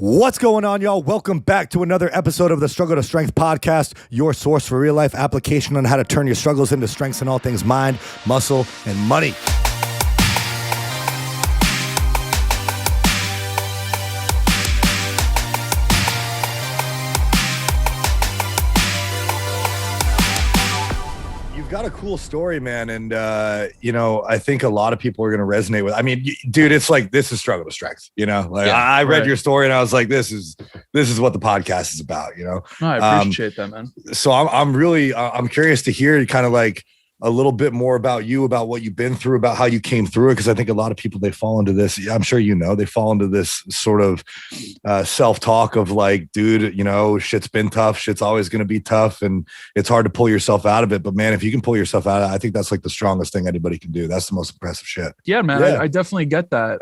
What's going on, y'all? Welcome back to another episode of the Struggle to Strength podcast, your source for real life application on how to turn your struggles into strengths in all things mind, muscle, and money. Got a cool story, man, and I think a lot of people are going to resonate with. I mean, dude, it's like this is Struggle to Strength. I read your story and I was like, this is what the podcast is about. No, I appreciate that, man. So I'm curious to hear kind of like a little bit more about you, about what you've been through, about how you came through it. Because I think a lot of people, they fall into this. I'm sure they fall into this sort of self-talk of like, dude, shit's been tough. Shit's always going to be tough, and it's hard to pull yourself out of it. But man, if you can pull yourself out of it, I think that's like the strongest thing anybody can do. That's the most impressive shit. Yeah, man. Yeah. I definitely get that.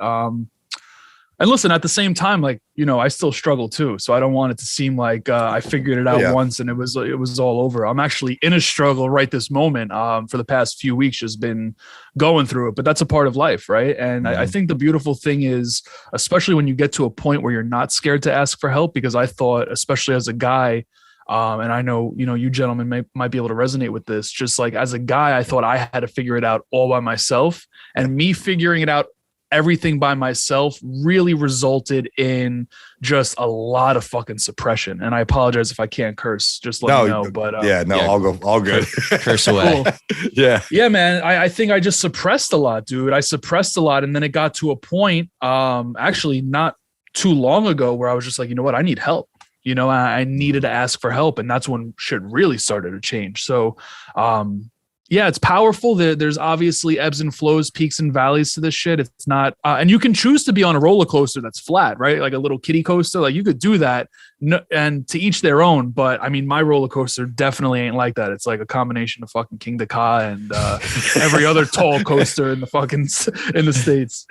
And listen, at the same time, like, I still struggle too. So I don't want it to seem like I figured it out once and it was all over. I'm actually in a struggle right this moment. For the past few weeks, just been going through it, but that's a part of life, right? And I think the beautiful thing is, especially when you get to a point where you're not scared to ask for help, because I thought, especially as a guy, and I know, you gentlemen might be able to resonate with this. Just like as a guy, I thought I had to figure it out all by myself, and me figuring it out everything by myself really resulted in just a lot of fucking suppression. And I apologize if I can't curse, just let me know. But all good. Curse away. Cool. Yeah, man. I think I just suppressed a lot, dude. I suppressed a lot. And then it got to a point, actually not too long ago, where I was just like, you know what? I need help. I needed to ask for help. And that's when shit really started to change. So, yeah, it's powerful. There's obviously ebbs and flows, peaks and valleys to this shit. It's not, and you can choose to be on a roller coaster that's flat, right? Like a little kiddie coaster. Like you could do that, and to each their own. But I mean, my roller coaster definitely ain't like that. It's like a combination of fucking King Dakar and every other tall coaster in the States.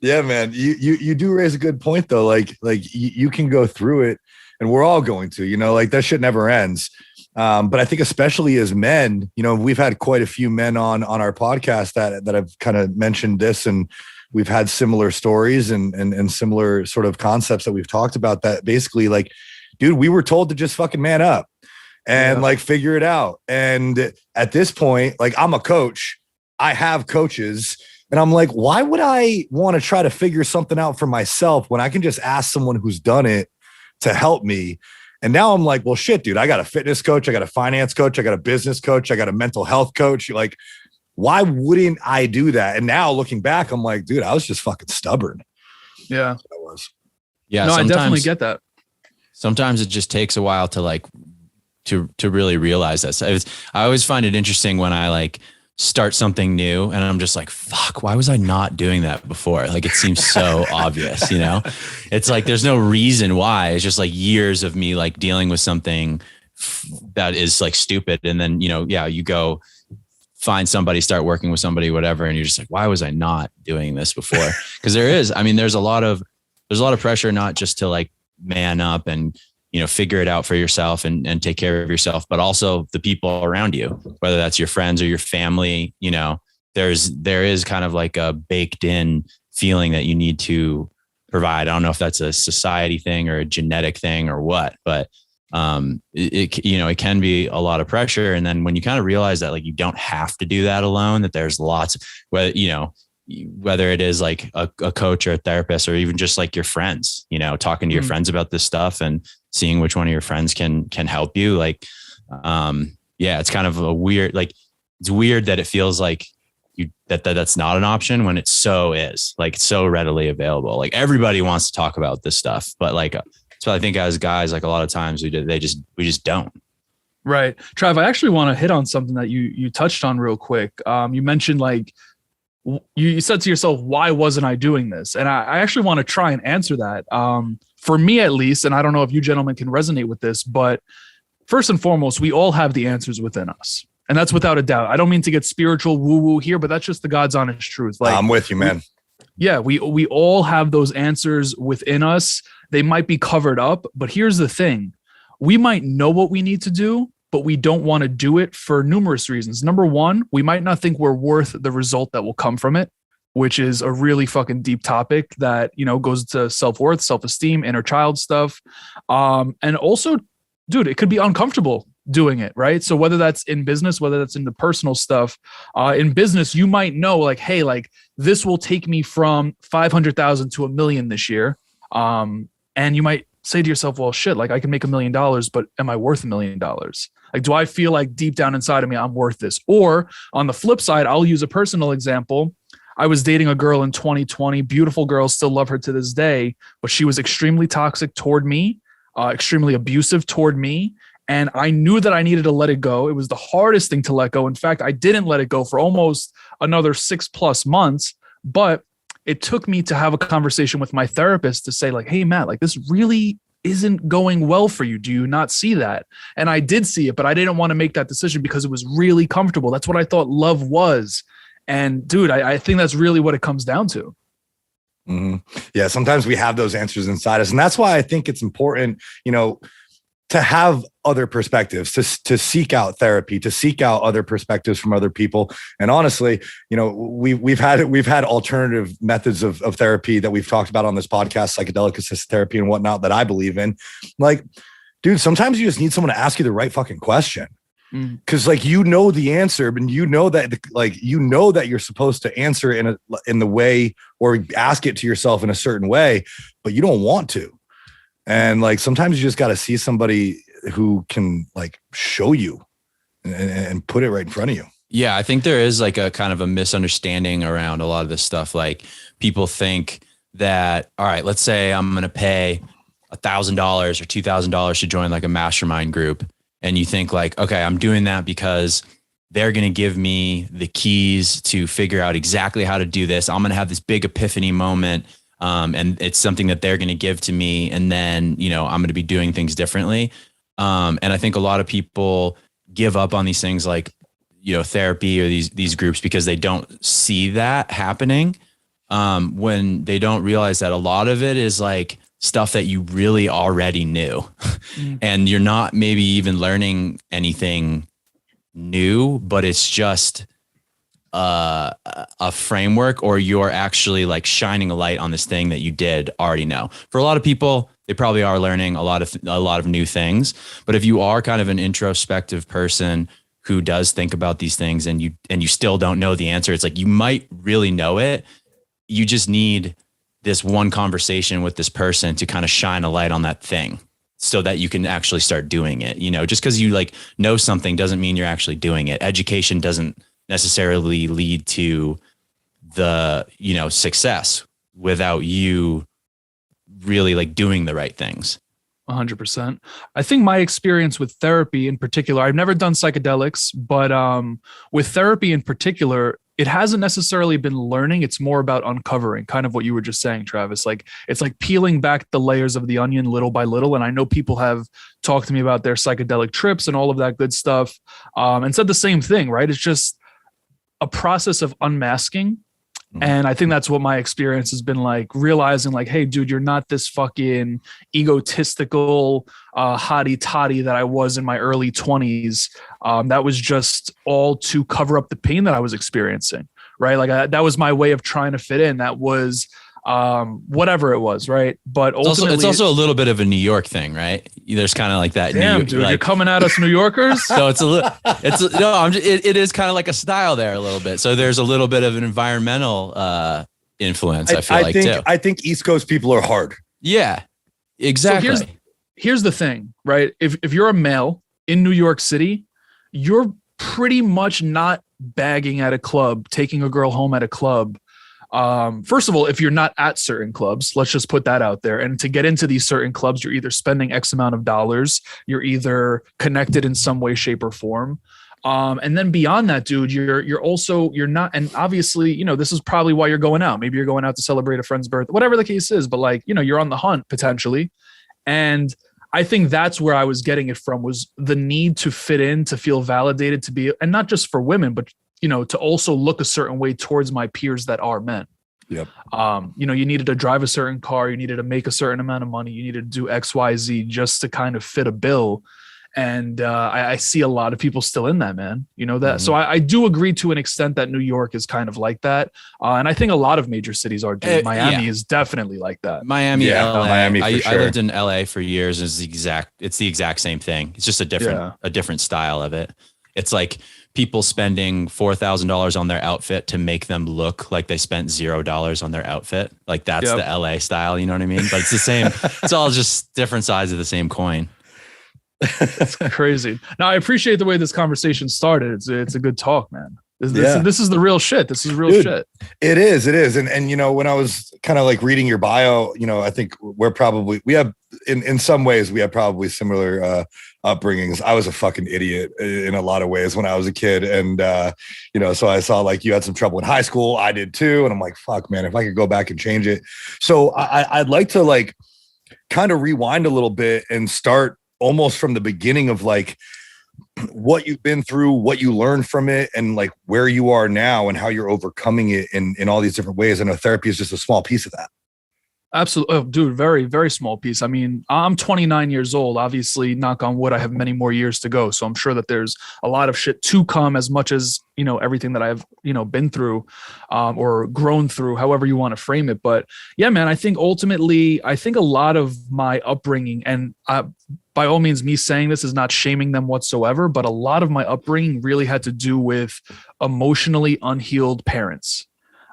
Yeah, man. You do raise a good point though. Like you can go through it, and we're all going to. Like that shit never ends. But I think especially as men, we've had quite a few men on our podcast that have kind of mentioned this, and we've had similar stories and similar sort of concepts that we've talked about, that basically like, dude, we were told to just fucking man up and like figure it out. And at this point, like I'm a coach, I have coaches, and I'm like, why would I want to try to figure something out for myself when I can just ask someone who's done it to help me? And now I'm like, well, shit, dude, I got a fitness coach, I got a finance coach, I got a business coach, I got a mental health coach. Like, why wouldn't I do that? And now looking back, I'm like, dude, I was just fucking stubborn. Yeah. I was. Yeah. No, I definitely get that. Sometimes it just takes a while to like, to really realize that. So I always find it interesting when I like start something new and I'm just like, fuck, why was I not doing that before? Like, it seems so obvious, it's like, there's no reason why. It's just like years of me like dealing with something that is like stupid. And then, you go find somebody, start working with somebody, whatever. And you're just like, why was I not doing this before? Cause there's a lot of pressure, not just to like man up and, figure it out for yourself and take care of yourself, but also the people around you, whether that's your friends or your family. There is kind of like a baked in feeling that you need to provide. I don't know if that's a society thing or a genetic thing or what, but it can be a lot of pressure. And then when you kind of realize that like you don't have to do that alone, that there's lots of, whether it is like a coach or a therapist or even just like your friends, talking to your friends about this stuff and seeing which one of your friends can help you. Like, it's kind of a weird, like, it's weird that it feels like that's not an option when it so is, like, it's so readily available. Like everybody wants to talk about this stuff, but like, so I think as guys, like a lot of times we just don't. Right. Trav, I actually want to hit on something that you touched on real quick. You mentioned like, you said to yourself, why wasn't I doing this? And I actually want to try and answer that. For me, at least, and I don't know if you gentlemen can resonate with this, but first and foremost, we all have the answers within us. And that's without a doubt. I don't mean to get spiritual woo-woo here, but that's just the God's honest truth. Like, I'm with you, man. We all have those answers within us. They might be covered up, but here's the thing. We might know what we need to do, but we don't want to do it for numerous reasons. Number one, we might not think we're worth the result that will come from it. which is a really fucking deep topic that, you know, goes to self-worth, self-esteem, inner child stuff. And also, dude, it could be uncomfortable doing it, right? So whether that's in business, whether that's in the personal stuff, in business, you might know like, hey, like this will take me from 500,000 to 1 million this year. And you might say to yourself, well, shit, like I can make $1 million, but am I worth $1 million? Like, do I feel like deep down inside of me, I'm worth this? Or on the flip side, I'll use a personal example. I was dating a girl in 2020, beautiful girl, still love her to this day, but she was extremely toxic toward me, extremely abusive toward me. And I knew that I needed to let it go. It was the hardest thing to let go. In fact, I didn't let it go for almost another 6+ months, but it took me to have a conversation with my therapist to say like, hey, Matt, like this really isn't going well for you. Do you not see that? And I did see it, but I didn't want to make that decision because it was really comfortable. That's what I thought love was. And dude, I think that's really what it comes down to. Mm-hmm. Yeah. Sometimes we have those answers inside us. And that's why I think it's important, you know, to have other perspectives, to seek out therapy, to seek out other perspectives from other people. And honestly, you know, we've had alternative methods of therapy that we've talked about on this podcast, psychedelic assisted therapy and whatnot, that I believe in. Like, dude, sometimes you just need someone to ask you the right fucking question. Cause like, you know, the answer, and you know that like, you know that you're supposed to answer it in the way, or ask it to yourself in a certain way, but you don't want to. And like, sometimes you just got to see somebody who can like show you and put it right in front of you. Yeah. I think there is like a kind of a misunderstanding around a lot of this stuff. Like people think that, all right, let's say I'm going to pay $1,000 or $2,000 to join like a mastermind group. And you think like, okay, I'm doing that because they're going to give me the keys to figure out exactly how to do this. I'm going to have this big epiphany moment. And it's something that they're going to give to me. And then, you know, I'm going to be doing things differently. And I think a lot of people give up on these things like, you know, therapy or these groups because they don't see that happening. When they don't realize that a lot of it is like stuff that you really already knew and you're not maybe even learning anything new, but it's just a framework, or you're actually like shining a light on this thing that you did already know. For a lot of people, they probably are learning a lot of new things. But if you are kind of an introspective person who does think about these things and you still don't know the answer, it's like you might really know it. You just need this one conversation with this person to kind of shine a light on that thing so that you can actually start doing it. You know, just because you like know something doesn't mean you're actually doing it. Education doesn't necessarily lead to the, you know, success without you really like doing the right things. 100%. I think my experience with therapy in particular, I've never done psychedelics, but with therapy in particular, it hasn't necessarily been learning. It's more about uncovering, kind of what you were just saying, Travis. Like, it's like peeling back the layers of the onion little by little. And I know people have talked to me about their psychedelic trips and all of that good stuff, and said the same thing, right? It's just a process of unmasking. And I think that's what my experience has been like, realizing like, hey, dude, you're not this fucking egotistical hottie toddy that I was in my early 20s. That was just all to cover up the pain that I was experiencing, right? Like that was my way of trying to fit in. That was whatever it was, right? But ultimately, it's also a little bit of a New York thing, right? There's kind of like that. Damn, dude, like, you're coming at us New Yorkers. So it is kind of like a style there a little bit. So there's a little bit of an environmental influence. I feel like too. I think East Coast people are hard. Yeah, exactly. So here's the thing, right? If you're a male in New York City, you're pretty much not bagging at a club, taking a girl home at a club. First of all, if you're not at certain clubs, let's just put that out there. And to get into these certain clubs, you're either spending X amount of dollars, you're either connected in some way, shape, or form. And then beyond that, dude, you're not, and obviously, you know, this is probably why you're going out. Maybe you're going out to celebrate a friend's birthday, whatever the case is, but like, you know, you're on the hunt potentially. And I think that's where I was getting it from, was the need to fit in, to feel validated, to be, and not just for women, but you know, to also look a certain way towards my peers that are men. Yep. You know, you needed to drive a certain car, you needed to make a certain amount of money, you needed to do X, Y, Z just to kind of fit a bill. And I see a lot of people still in that, man. You know that. So I do agree to an extent that New York is kind of like that. And I think a lot of major cities are. Miami is definitely like that. Miami, LA. Miami for sure. I lived in LA for years. It's the exact same thing. It's just a different style of it. It's like people spending $4,000 on their outfit to make them look like they spent $0 on their outfit. Like that's the LA style. You know what I mean? But it's the same. It's all just different sides of the same coin. It's crazy. Now I appreciate the way this conversation started. It's a good talk, man. This is the real shit. This is real shit. It is. And you know, when I was kind of like reading your bio, you know, I think we have in some ways we have probably similar upbringings. I was a fucking idiot in a lot of ways when I was a kid. And you know, so I saw like you had some trouble in high school. I did too. And I'm like, fuck, man, if I could go back and change it. So I'd like to like kind of rewind a little bit and start almost from the beginning of like what you've been through, what you learned from it, and like where you are now and how you're overcoming it in all these different ways. I know therapy is just a small piece of that. Absolutely. Oh, dude, very, very small piece. I mean, I'm 29 years old. Obviously, knock on wood, I have many more years to go. So I'm sure that there's a lot of shit to come, as much as, you know, everything that I've, you know, been through or grown through, however you want to frame it. But yeah, man, I think ultimately, a lot of my upbringing, and by all means, me saying this is not shaming them whatsoever, but a lot of my upbringing really had to do with emotionally unhealed parents.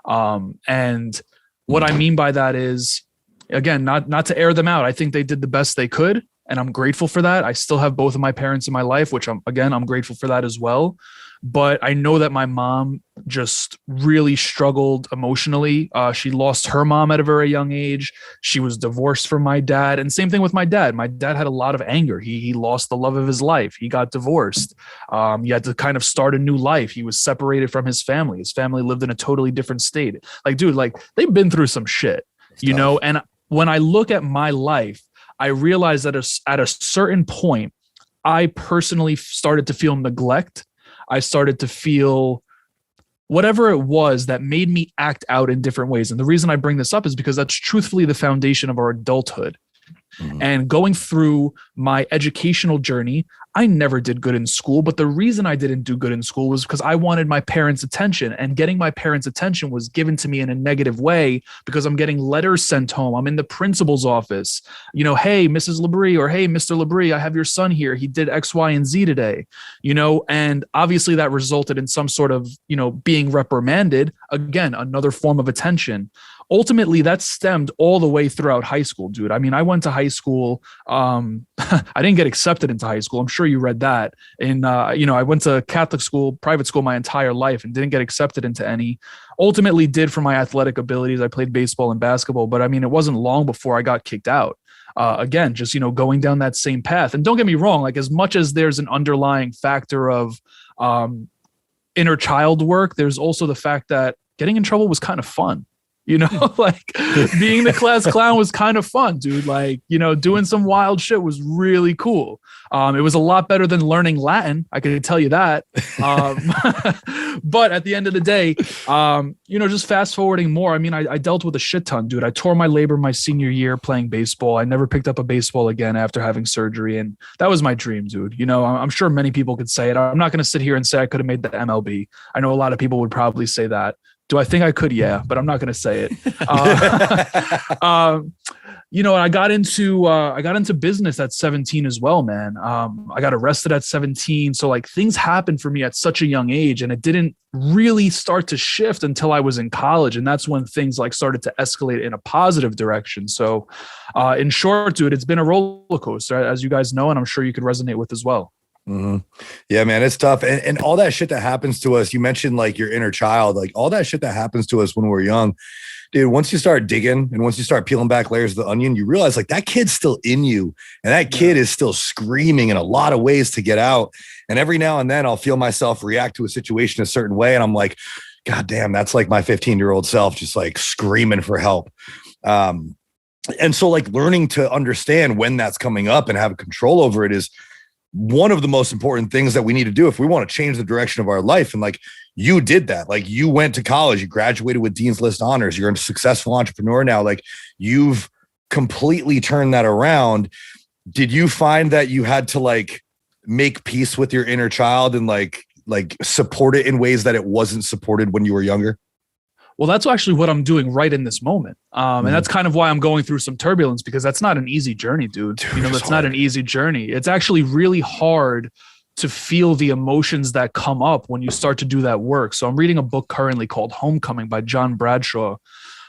And what I mean by that is, again, not to air them out. I think they did the best they could, and I'm grateful for that. I still have both of my parents in my life, which I'm grateful for that as well. But I know that my mom just really struggled emotionally. She lost her mom at a very young age. She was divorced from my dad. And same thing with my dad. My dad had a lot of anger. He lost the love of his life. He got divorced. He had to kind of start a new life. He was separated from his family. His family lived in a totally different state. Like, dude, like they've been through some shit, you know? And when I look at my life, I realize that at a certain point, I personally started to feel neglect. I started to feel whatever it was that made me act out in different ways. And the reason I bring this up is because that's truthfully the foundation of our adulthood. Mm-hmm. And going through my educational journey, I never did good in school, but the reason I didn't do good in school was because I wanted my parents' attention, and getting my parents' attention was given to me in a negative way because I'm getting letters sent home. I'm in the principal's office, you know, hey, Mrs. Lebris, or hey, Mr. Lebris, I have your son here. He did X, Y, and Z today, you know, and obviously that resulted in some sort of, you know, being reprimanded. Again, another form of attention. Ultimately, that stemmed all the way throughout high school, dude. I mean, I went to high school. I didn't get accepted into high school. I'm sure you read that. And, you know, I went to Catholic school, private school my entire life and didn't get accepted into any. Ultimately did for my athletic abilities. I played baseball and basketball, but I mean, it wasn't long before I got kicked out. Again, just, you know, going down that same path. And don't get me wrong, like as much as there's an underlying factor of inner child work, there's also the fact that getting in trouble was kind of fun. You know, like being the class clown was kind of fun, dude. Like, you know, doing some wild shit was really cool. It was a lot better than learning Latin. I can tell you that. But at the end of the day, you know, just fast forwarding more. I mean, I dealt with a shit ton, dude. I tore my labrum my senior year playing baseball. I never picked up a baseball again after having surgery. And that was my dream, dude. You know, I'm sure many people could say it. I'm not going to sit here and say I could have made the MLB. I know a lot of people would probably say that. Do I think I could? Yeah, but I'm not going to say it. You know, I got into business at 17 as well, man. I got arrested at 17. So like things happened for me at such a young age, and it didn't really start to shift until I was in college. And that's when things like started to escalate in a positive direction. So in short, dude, it's been a roller coaster, as you guys know, and I'm sure you could resonate with as well. Mm-hmm. Yeah, man, it's tough. And all that shit that happens to us, you mentioned like your inner child, like all that shit that happens to us when we're young, dude, once you start digging and once you start peeling back layers of the onion, you realize like that kid's still in you and that kid is still screaming in a lot of ways to get out. And every now and then I'll feel myself react to a situation a certain way. And I'm like, God damn, that's like my 15-year-old self just like screaming for help. And so like learning to understand when that's coming up and have control over it is one of the most important things that we need to do if we want to change the direction of our life. And like you did that, like you went to college, you graduated with Dean's List honors, you're a successful entrepreneur now, like you've completely turned that around. Did you find that you had to like make peace with your inner child and like support it in ways that it wasn't supported when you were younger? Well, that's actually what I'm doing right in this moment. And that's kind of why I'm going through some turbulence, because that's not an easy journey, dude. That's not an easy journey. It's actually really hard to feel the emotions that come up when you start to do that work. So I'm reading a book currently called Homecoming by John Bradshaw.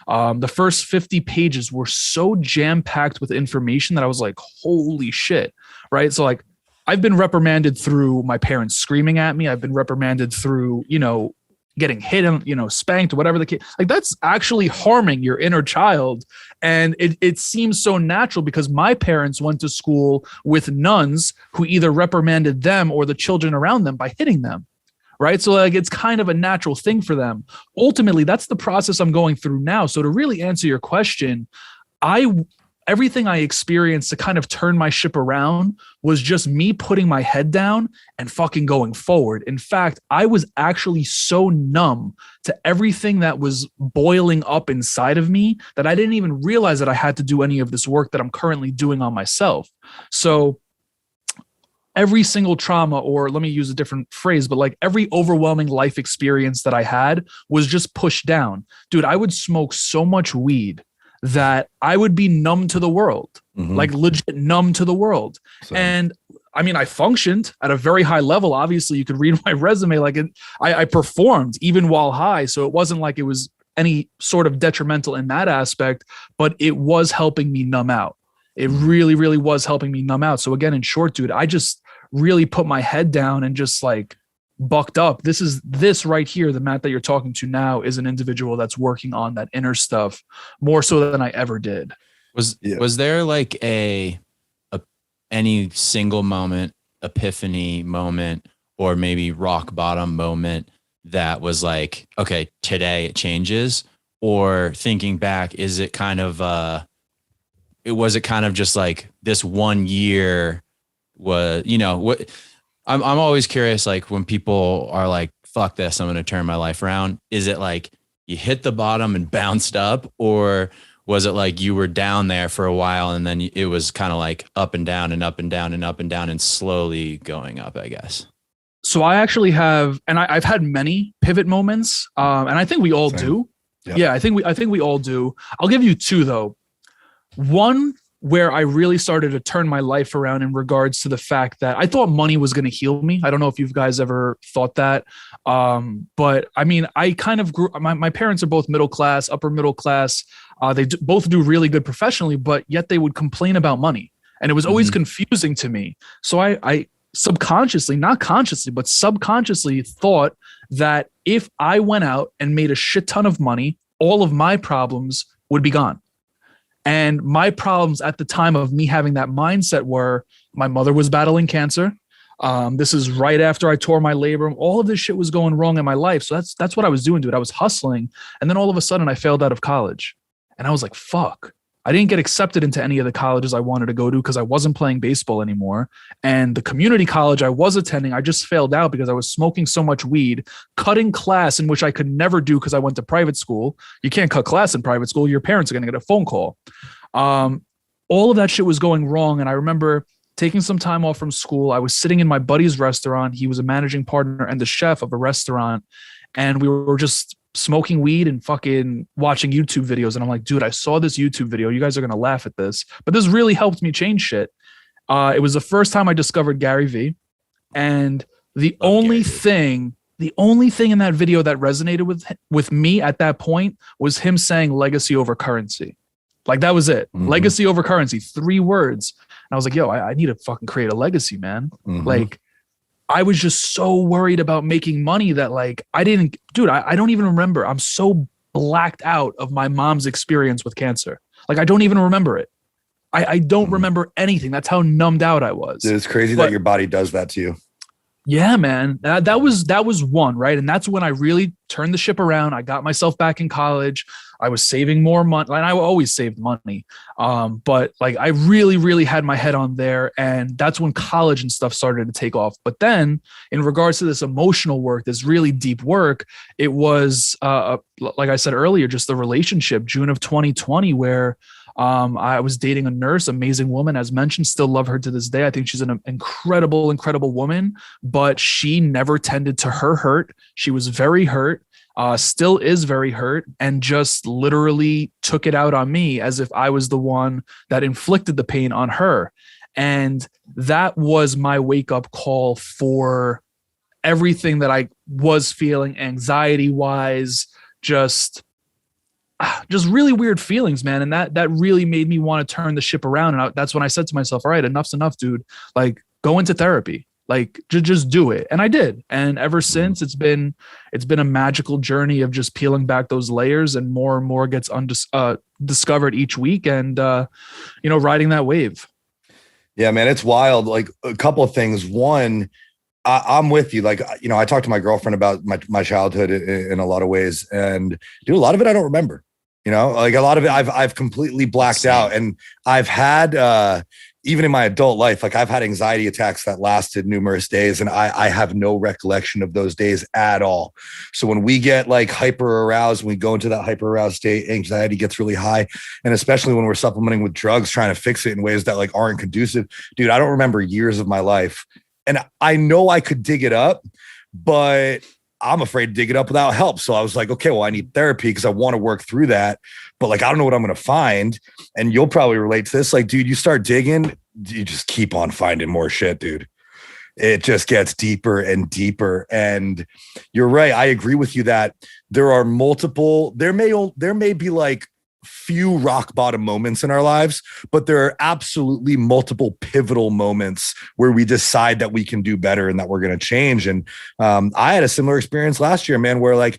The first 50 pages were so jam-packed with information that I was like, holy shit, right? So like, I've been reprimanded through my parents screaming at me. I've been reprimanded through, getting hit and, spanked, whatever the case. Like, that's actually harming your inner child. And it seems so natural because my parents went to school with nuns who either reprimanded them or the children around them by hitting them. Right. So like, it's kind of a natural thing for them. Ultimately, that's the process I'm going through now. So to really answer your question, everything I experienced to kind of turn my ship around was just me putting my head down and fucking going forward. In fact, I was actually so numb to everything that was boiling up inside of me that I didn't even realize that I had to do any of this work that I'm currently doing on myself. So every single trauma, or let me use a different phrase, but like every overwhelming life experience that I had was just pushed down. Dude, I would smoke so much weed that I would be numb to the world, like legit numb to the world. Same. And I mean, I functioned at a very high level. Obviously, you could read my resume. Like I performed even while high. So it wasn't like it was any sort of detrimental in that aspect, but it was helping me numb out. It really, really was helping me numb out. So again, in short, dude, I just really put my head down and just like bucked up. This right here, the Matt that you're talking to now, is an individual that's working on that inner stuff more so than I ever did. Was there like any single moment, epiphany moment, or maybe rock bottom moment that was like, okay, today it changes? Or thinking back, was it kind of just like this 1 year was, what? I'm always curious, like when people are like, fuck this, I'm going to turn my life around. Is it like you hit the bottom and bounced up, or was it like you were down there for a while and then it was kind of like up and down and up and down and up and down and slowly going up, I guess? So I actually have, and I've had many pivot moments, and I think we all do. Yep. Yeah, I think we all do. I'll give you two though. One where I really started to turn my life around in regards to the fact that I thought money was going to heal me. I don't know if you guys ever thought that. But I mean, I kind of grew, my parents are both middle class, upper middle class. They both do really good professionally, but yet they would complain about money. And it was always confusing to me. So I subconsciously, not consciously, but subconsciously thought that if I went out and made a shit ton of money, all of my problems would be gone. And my problems at the time of me having that mindset were my mother was battling cancer. This is right after I tore my labrum. All of this shit was going wrong in my life. So that's what I was doing, dude. I was hustling. And then all of a sudden I failed out of college. And I was like, fuck. I didn't get accepted into any of the colleges I wanted to go to because I wasn't playing baseball anymore. And the community college I was attending, I just failed out because I was smoking so much weed, cutting class, in which I could never do because I went to private school. You can't cut class in private school. Your parents are going to get a phone call. All of that shit was going wrong. And I remember taking some time off from school. I was sitting in my buddy's restaurant. He was a managing partner and the chef of a restaurant. And we were just smoking weed and fucking watching YouTube videos. And I'm like, dude, I saw this YouTube video. You guys are going to laugh at this, but this really helped me change shit. It was the first time I discovered Gary Vee. And the only thing in that video that resonated with me at that point was him saying legacy over currency. Like that was it. Legacy over currency, 3 words. And I was like, yo, I need to fucking create a legacy, man. Like, I was just so worried about making money that like, I don't even remember. I'm so blacked out of my mom's experience with cancer. Like, I don't even remember it. I don't remember anything. That's how numbed out I was. Dude, it's crazy that your body does that to you. Yeah, man. That was one, right? And that's when I really turned the ship around. I got myself back in college. I was saving more money. And I always saved money. But like I really, really had my head on there. And that's when college and stuff started to take off. But then in regards to this emotional work, this really deep work, it was, like I said earlier, just the relationship, June of 2020, where I was dating a nurse, amazing woman, as mentioned, still love her to this day. I think she's an incredible, incredible woman, but she never tended to her hurt. She was very hurt, still is very hurt, and just literally took it out on me as if I was the one that inflicted the pain on her. And that was my wake up call for everything that I was feeling anxiety wise, just really weird feelings, man. And that really made me want to turn the ship around. And that's when I said to myself, all right, enough's enough, dude. Like, go into therapy, like just do it. And I did. And ever since, it's been a magical journey of just peeling back those layers, and more gets discovered each week, and, riding that wave. Yeah, man, it's wild. Like, a couple of things. One, I'm with you. Like, I talked to my girlfriend about my childhood in a lot of ways, and dude, a lot of it I don't remember. Like, a lot of it I've completely blacked out, and I've had even in my adult life, like, I've had anxiety attacks that lasted numerous days, and I have no recollection of those days at all. So when we get like hyper aroused, when we go into that hyper aroused state, anxiety gets really high, and especially when we're supplementing with drugs, trying to fix it in ways that like aren't conducive. Dude, I don't remember years of my life. And I know I could dig it up, but I'm afraid to dig it up without help. So I was like, okay, well, I need therapy because I want to work through that. But like, I don't know what I'm going to find. And you'll probably relate to this. Like, dude, you start digging, you just keep on finding more shit, dude. It just gets deeper and deeper. And you're right. I agree with you that there are multiple, there may be like few rock bottom moments in our lives, but there are absolutely multiple pivotal moments where we decide that we can do better and that we're going to change. And I had a similar experience last year, man, where like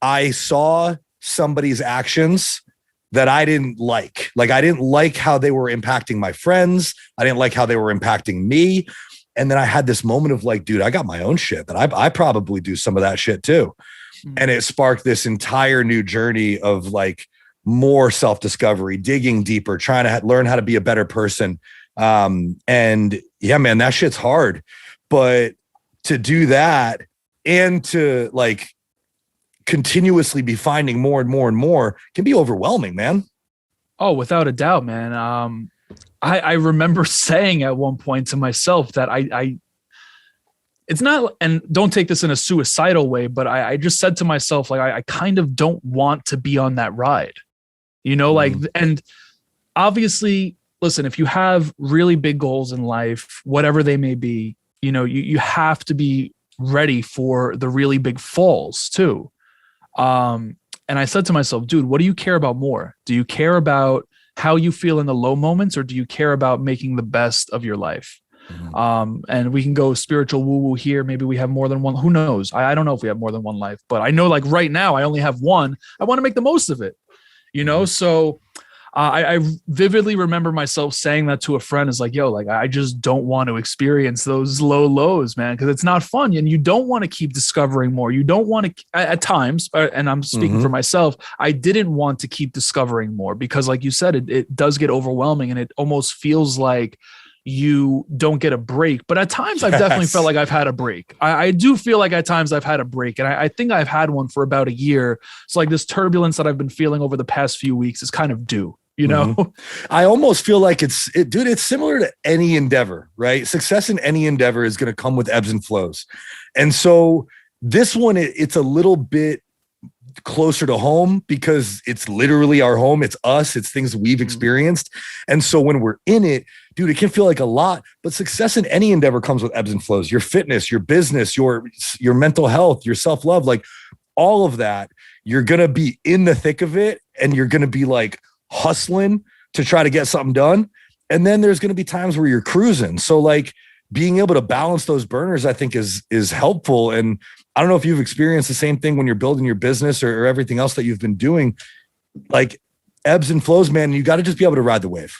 I saw somebody's actions that I didn't like. Like, I didn't like how they were impacting my friends. I didn't like how they were impacting me. And then I had this moment of like, dude, I got my own shit that I probably do some of that shit too. And it sparked this entire new journey of like more self-discovery, digging deeper, trying to learn how to be a better person. And yeah, man, that shit's hard. But to do that and to like continuously be finding more and more and more can be overwhelming, man. Oh, without a doubt, man. I remember saying at one point to myself that it's not, and don't take this in a suicidal way, but I just said to myself, like, I kind of don't want to be on that ride. Like, and obviously, listen, if you have really big goals in life, whatever they may be, you have to be ready for the really big falls too. And I said to myself, dude, what do you care about more? Do you care about how you feel in the low moments, or do you care about making the best of your life? And we can go spiritual woo-woo here. Maybe we have more than one. Who knows? I don't know if we have more than one life, but I know like right now I only have one. I want to make the most of it. So I vividly remember myself saying that to a friend, is like, yo, like, I just don't want to experience those low lows, man, because it's not fun. And you don't want to keep discovering more. You don't want to, at times, and I'm speaking for myself, I didn't want to keep discovering more because, like you said, it does get overwhelming, and it almost feels like you don't get a break. But at times I've definitely felt like I've had a break. I do feel like at times I've had a break, and I think I've had one for about a year. So like this turbulence that I've been feeling over the past few weeks is kind of due, I almost feel like dude, it's similar to any endeavor, right? Success in any endeavor is going to come with ebbs and flows. And so this one, it's a little bit closer to home because it's literally our home. It's us. It's things we've experienced. And so when we're in it, dude, it can feel like a lot, but success in any endeavor comes with ebbs and flows. Your fitness, your business, your mental health, your self-love, like all of that, you're going to be in the thick of it, and you're going to be like hustling to try to get something done. And then there's going to be times where you're cruising. So like being able to balance those burners, I think is helpful. And I don't know if you've experienced the same thing when you're building your business or everything else that you've been doing, like ebbs and flows, man. You got to just be able to ride the wave.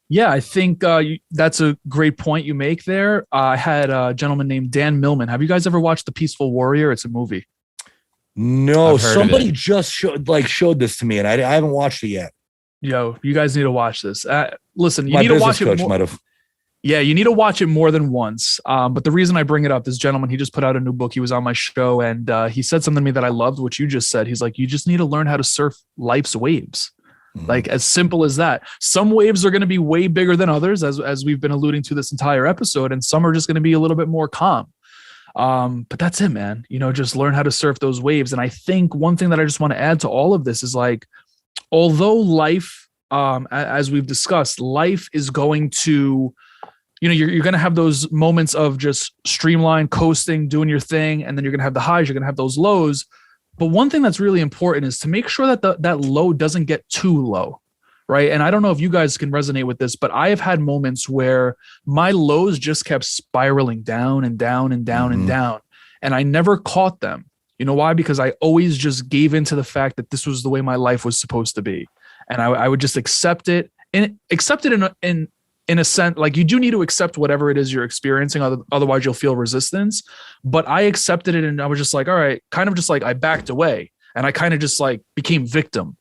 Yeah, I think that's a great point you make there. I had a gentleman named Dan Millman. Have you guys ever watched The Peaceful Warrior? It's a movie. No, somebody just showed this to me, and I haven't watched it yet. Yo, you guys need to watch this. Listen, you need to watch it. Might have. Yeah, you need to watch it more than once. But the reason I bring it up, this gentleman, he just put out a new book. He was on my show, and he said something to me that I loved, which you just said. He's like, you just need to learn how to surf life's waves. Like as simple as that. Some waves are going to be way bigger than others, as we've been alluding to this entire episode, and some are just going to be a little bit more calm. But that's it, man. Just learn how to surf those waves. And I think one thing that I just want to add to all of this is like, although life, as we've discussed, life is going to, you're going to have those moments of just streamline, coasting, doing your thing. And then you're going to have the highs, you're going to have those lows. But one thing that's really important is to make sure that that low doesn't get too low, right? And I don't know if you guys can resonate with this, but I have had moments where my lows just kept spiraling down and down and down and down, and I never caught them. You know why? Because I always just gave into the fact that this was the way my life was supposed to be, and I would just accept it in a sense. Like, you do need to accept whatever it is you're experiencing, otherwise you'll feel resistance. But I accepted it, and I was just like, all right, kind of just like I backed away, and I kind of just like became victim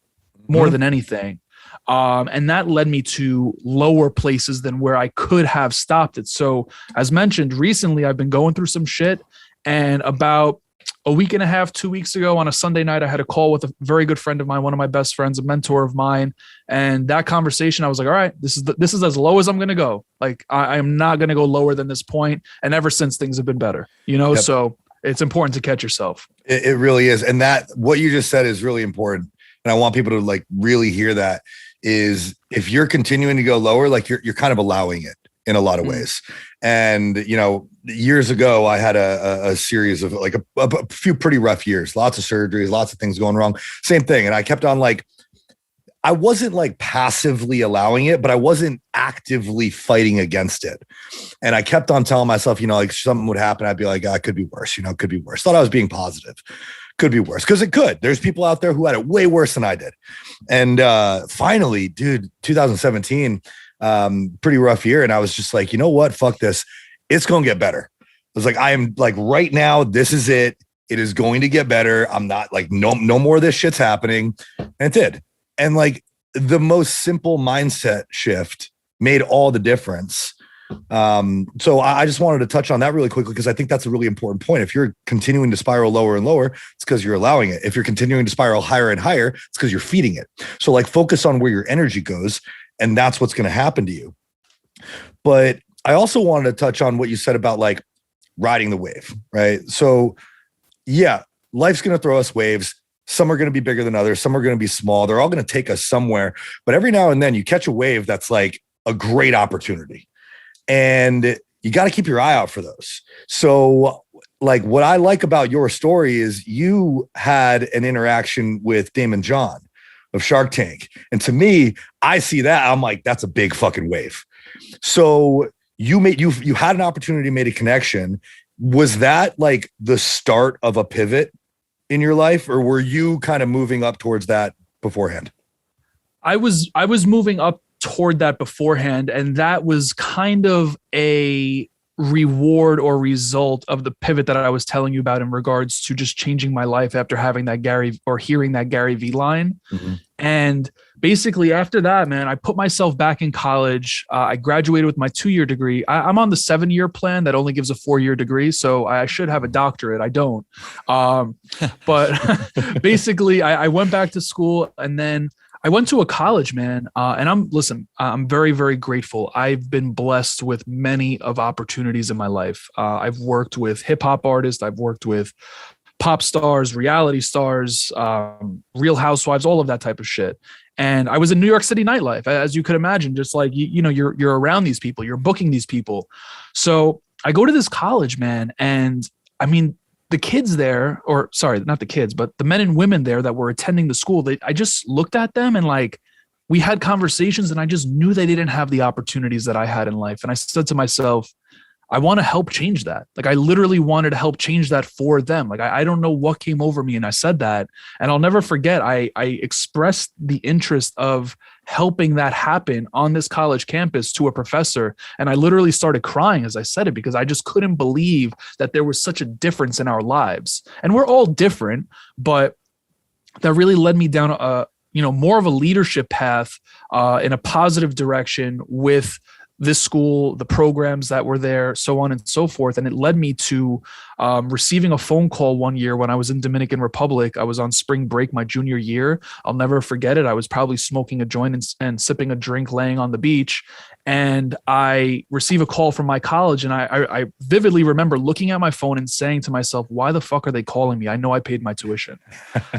more than anything. And that led me to lower places than where I could have stopped it. So as mentioned, recently I've been going through some shit, and about a week and a half, 2 weeks ago on a Sunday night, I had a call with a very good friend of mine, one of my best friends, a mentor of mine. And that conversation, I was like, all right, this is as low as I'm going to go. Like, I am not going to go lower than this point. And ever since, things have been better, Yep. So it's important to catch yourself. It really is. And that, what you just said is really important. And I want people to like really hear that, is if you're continuing to go lower, like you're kind of allowing it in a lot of ways. And, years ago, I had a series of like a few pretty rough years, lots of surgeries, lots of things going wrong, same thing. And I kept on like, I wasn't like passively allowing it, but I wasn't actively fighting against it. And I kept on telling myself, like something would happen. I'd be like, it could be worse, it could be worse. Thought I was being positive. Could be worse, because it could. There's people out there who had it way worse than I did. And finally, dude, 2017, pretty rough year. And I was just like, you know what? Fuck this. It's going to get better. I was like, I am like, right now, this is it. It is going to get better. I'm not like, no more of this shit's happening. And it did. And like the most simple mindset shift made all the difference. So I just wanted to touch on that really quickly, because I think that's a really important point. If you're continuing to spiral lower and lower, it's because you're allowing it. If you're continuing to spiral higher and higher, it's because you're feeding it. So like focus on where your energy goes, and that's what's going to happen to you. But I also wanted to touch on what you said about like riding the wave, right? So yeah, life's going to throw us waves. Some are going to be bigger than others. Some are going to be small. They're all going to take us somewhere. But every now and then you catch a wave that's like a great opportunity. And you got to keep your eye out for those. So like what I like about your story is you had an interaction with Daymond John of Shark Tank. And to me, I see that. I'm like, that's a big fucking wave. So you had an opportunity, made a connection. Was that like the start of a pivot in your life, or were you kind of moving up towards that beforehand? I was moving up toward that beforehand, and that was kind of a reward or result of the pivot that I was telling you about in regards to just changing my life after having that hearing that Gary Vee line. And basically after that, man, I put myself back in college. I graduated with my 2-year degree. I'm on the 7-year plan that only gives a 4-year degree. So I should have a doctorate. I don't. But basically I went back to school, and then I went to a college, man. And I'm very, very grateful. I've been blessed with many of opportunities in my life. I've worked with hip hop artists. I've worked with pop stars, reality stars, Real Housewives, all of that type of shit. And I was in New York City nightlife, as you could imagine, just like, you're around these people, you're booking these people. So I go to this college, man. And I mean, the kids there, or sorry, not the kids, but the men and women there that were attending the school, I just looked at them and like, we had conversations, and I just knew they didn't have the opportunities that I had in life. And I said to myself, I want to help change that. Like, I literally wanted to help change that for them. Like, I don't know what came over me. And I said that, and I'll never forget, I expressed the interest of helping that happen on this college campus to a professor. And I literally started crying as I said it, because I just couldn't believe that there was such a difference in our lives. And we're all different, but that really led me down more of a leadership path in a positive direction with this school, the programs that were there, so on and so forth. And it led me to receiving a phone call one year when I was in Dominican Republic. I was on spring break my junior year. I'll never forget it. I was probably smoking a joint and sipping a drink laying on the beach. And I receive a call from my college. And I vividly remember looking at my phone and saying to myself, why the fuck are they calling me? I know I paid my tuition.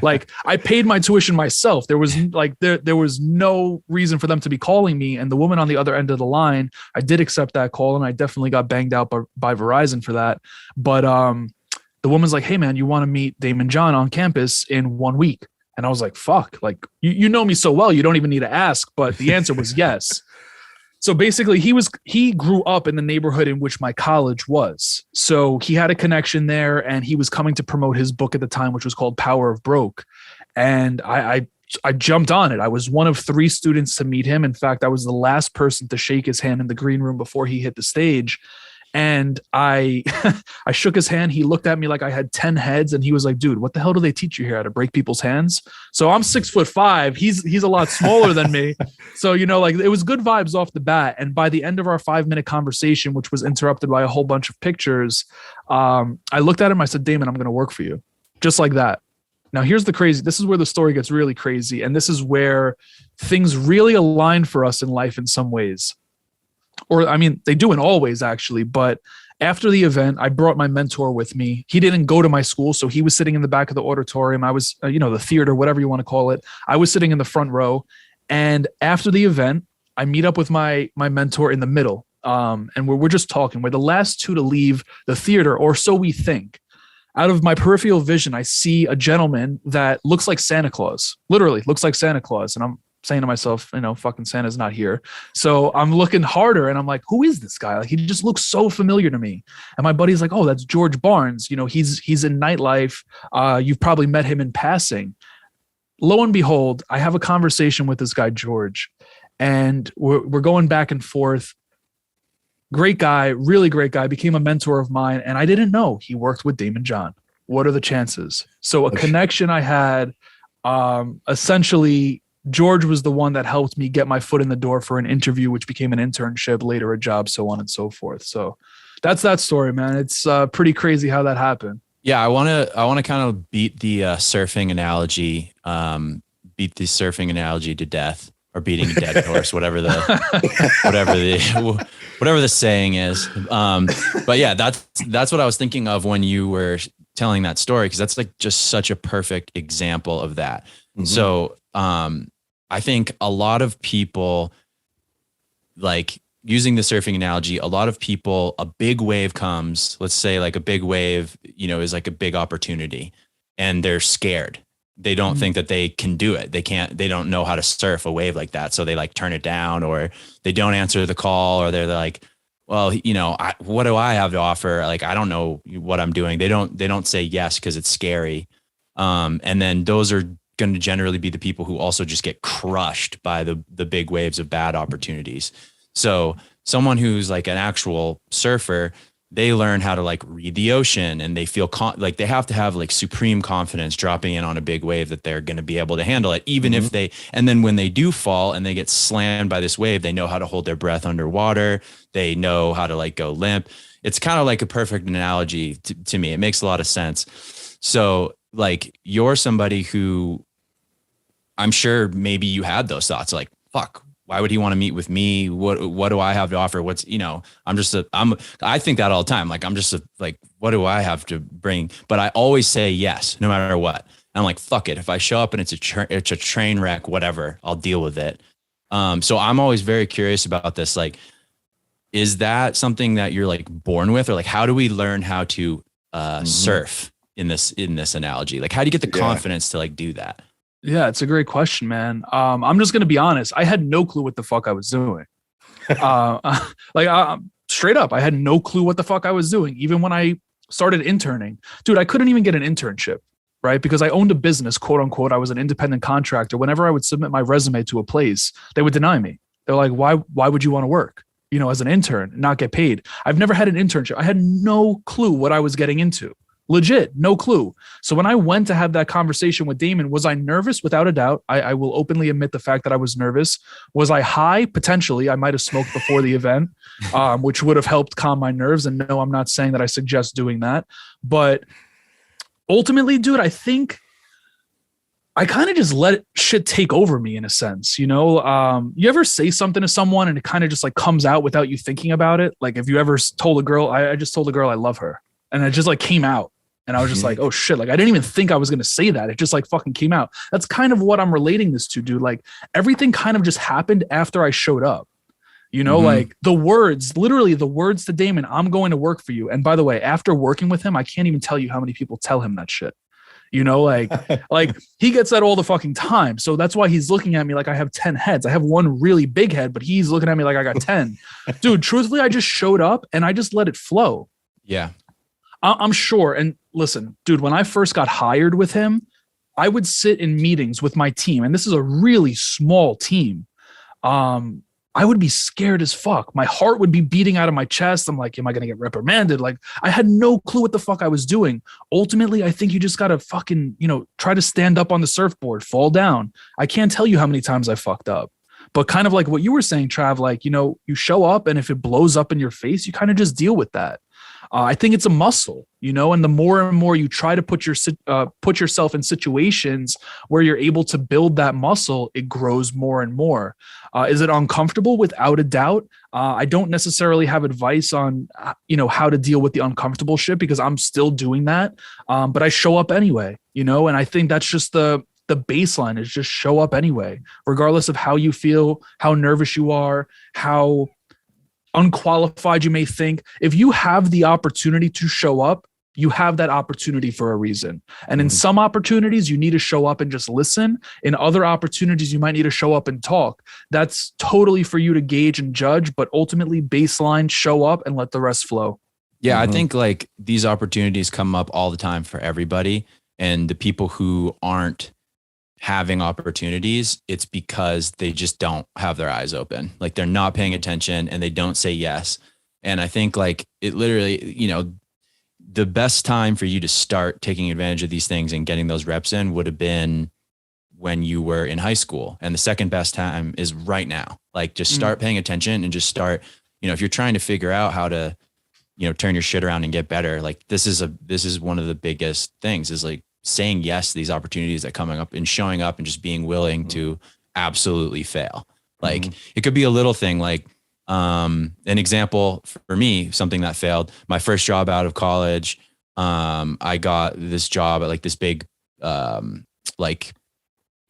Like, I paid my tuition myself. There was there was no reason for them to be calling me. And the woman on the other end of the line, I did accept that call, and I definitely got banged out by Verizon for that. But the woman's like, hey man, you want to meet Daymond John on campus in 1 week? And I was like, fuck, like you know me so well, you don't even need to ask. But the answer was yes. So basically he grew up in the neighborhood in which my college was. So he had a connection there, and he was coming to promote his book at the time, which was called Power of Broke. And I jumped on it. I was one of 3 students to meet him. In fact, I was the last person to shake his hand in the green room before he hit the stage. And I shook his hand. He looked at me like I had 10 heads, and he was like, dude, what the hell do they teach you here? How to break people's hands? So I'm 6'5". He's a lot smaller than me. So, like, it was good vibes off the bat. And by the end of our 5-minute conversation, which was interrupted by a whole bunch of pictures, I looked at him. I said, Daymond, I'm going to work for you. Just like that. Now, this is where the story gets really crazy. And this is where things really align for us in life in some ways. Or, I mean, they do in all ways, actually. But after the event, I brought my mentor with me. He didn't go to my school, so he was sitting in the back of the auditorium. I was, the theater, whatever you want to call it. I was sitting in the front row. And after the event, I meet up with my mentor in the middle. And we're just talking. We're the last 2 to leave the theater, or so we think. Out of my peripheral vision, I see a gentleman that looks like Santa Claus, literally looks like Santa Claus. And I'm saying to myself, fucking Santa's not here. So I'm looking harder, and I'm like, who is this guy? Like, he just looks so familiar to me. And my buddy's like, oh, that's George Barnes. He's in nightlife. You've probably met him in passing. Lo and behold, I have a conversation with this guy, George, and we're going back and forth. Great guy, really great guy, became a mentor of mine. And I didn't know he worked with Daymond John. What are the chances? So a connection I had, essentially, George was the one that helped me get my foot in the door for an interview, which became an internship, later a job, so on and so forth. So that's that story, man. It's pretty crazy how that happened. Yeah, I want to kind of beat the surfing analogy, to death, or beating a dead horse, whatever the saying is. But yeah, that's what I was thinking of when you were telling that story, because that's like just such a perfect example of that. Mm-hmm. So I think a lot of people, like, using the surfing analogy, a lot of people, a big wave comes, let's say like a big wave, is like a big opportunity, and they're scared. They don't think that they can do it. They don't know how to surf a wave like that. So they like turn it down, or they don't answer the call, or they're like, well, what do I have to offer? Like, I don't know what I'm doing. They don't say yes because it's scary. And then those are going to generally be the people who also just get crushed by the big waves of bad opportunities. So someone who's like an actual surfer, they learn how to like read the ocean, and they feel like they have to have like supreme confidence dropping in on a big wave that they're going to be able to handle it, even if and then when they do fall and they get slammed by this wave, they know how to hold their breath underwater. They know how to like go limp. It's kind of like a perfect analogy to me. It makes a lot of sense. So like, you're somebody who, I'm sure maybe you had those thoughts like, fuck, why would he want to meet with me? What do I have to offer? I think that all the time. Like, what do I have to bring? But I always say yes, no matter what. And I'm like, fuck it. If I show up and it's a train wreck, whatever, I'll deal with it. So I'm always very curious about this. Like, is that something that you're like born with, or like, how do we learn how to surf in this analogy? Like, how do you get the confidence to like do that? Yeah, it's a great question, man. I'm just going to be honest. I had no clue what the fuck I was doing. Straight up, I had no clue what the fuck I was doing. Even when I started interning, dude, I couldn't even get an internship, right? Because I owned a business, quote unquote. I was an independent contractor. Whenever I would submit my resume to a place, they would deny me. They're like, why would you want to work, as an intern and not get paid? I've never had an internship. I had no clue what I was getting into. Legit, no clue. So when I went to have that conversation with Daymond, was I nervous? Without a doubt. I will openly admit the fact that I was nervous. Was I high? Potentially. I might have smoked before the event, which would have helped calm my nerves. And no, I'm not saying that I suggest doing that. But ultimately, dude, I think I kind of just let shit take over me in a sense, you know? You ever say something to someone and it kind of just like comes out without you thinking about it? Like if you ever told a girl, I just told a girl I love her, and it just like came out. And I was just like, oh shit, like I didn't even think I was going to say that. It just like fucking came out. That's kind of what I'm relating this to, dude. Like everything kind of just happened after I showed up. You know, like the words, literally the words to Daymond, I'm going to work for you. And by the way, after working with him, I can't even tell you how many people tell him that shit. You know, like he gets that all the fucking time. So that's why he's looking at me like I have 10 heads. I have one really big head, but he's looking at me like I got 10. Dude, truthfully, I just showed up and I just let it flow. Yeah. I'm sure. And listen, dude, when I first got hired with him, I would sit in meetings with my team, and this is a really small team. I would be scared as fuck. My heart would be beating out of my chest. I'm like, am I going to get reprimanded? Like I had no clue what the fuck I was doing. Ultimately, I think you just got to fucking, you know, try to stand up on the surfboard, fall down. I can't tell you how many times I fucked up, but kind of like what you were saying, Trav, like, you know, you show up and if it blows up in your face, you kind of just deal with that. I think it's a muscle, you know, and the more and more you try to put yourself in situations where you're able to build that muscle, it grows more and more. Is it uncomfortable? Without a doubt. I don't necessarily have advice on, you know, how to deal with the uncomfortable shit because I'm still doing that. But I show up anyway, you know, and I think that's just the baseline is just show up anyway, regardless of how you feel, how nervous you are, how unqualified you may think. If you have the opportunity to show up, you have that opportunity for a reason. And in some opportunities, you need to show up and just listen. In other opportunities, you might need to show up and talk. That's totally for you to gauge and judge, but ultimately baseline, show up and let the rest flow. Yeah, I think like these opportunities come up all the time for everybody. And the people who aren't having opportunities, it's because they just don't have their eyes open. Like they're not paying attention and they don't say yes. And I think like it literally, you know, the best time for you to start taking advantage of these things and getting those reps in would have been when you were in high school. And the second best time is right now. Like just start paying attention and just start, you know, if you're trying to figure out how to, you know, turn your shit around and get better, like this is one of the biggest things is like saying yes to these opportunities that coming up and showing up and just being willing to absolutely fail. Like it could be a little thing like, an example for me, something that failed, my first job out of college. I got this job at like this big, like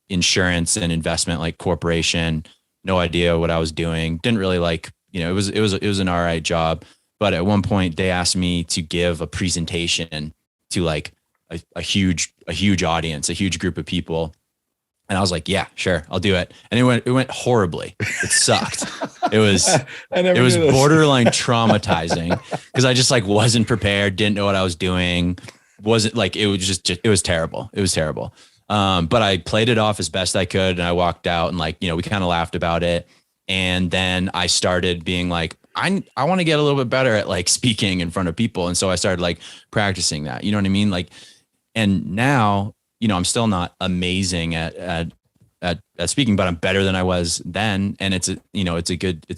insurance and investment, like corporation, no idea what I was doing. Didn't really like, you know, it was an all right job. But at one point they asked me to give a presentation to like a huge audience, a huge group of people. And I was like, yeah, sure, I'll do it. And it went horribly. It sucked. It was borderline traumatizing because I just like wasn't prepared, didn't know what I was doing. Wasn't like, it was terrible. It was terrible. But I played it off as best I could. And I walked out and like, you know, we kind of laughed about it. And then I started being like, I want to get a little bit better at like speaking in front of people. And so I started like practicing that, you know what I mean? Like, and now, you know, I'm still not amazing at speaking, but I'm better than I was then. And it's a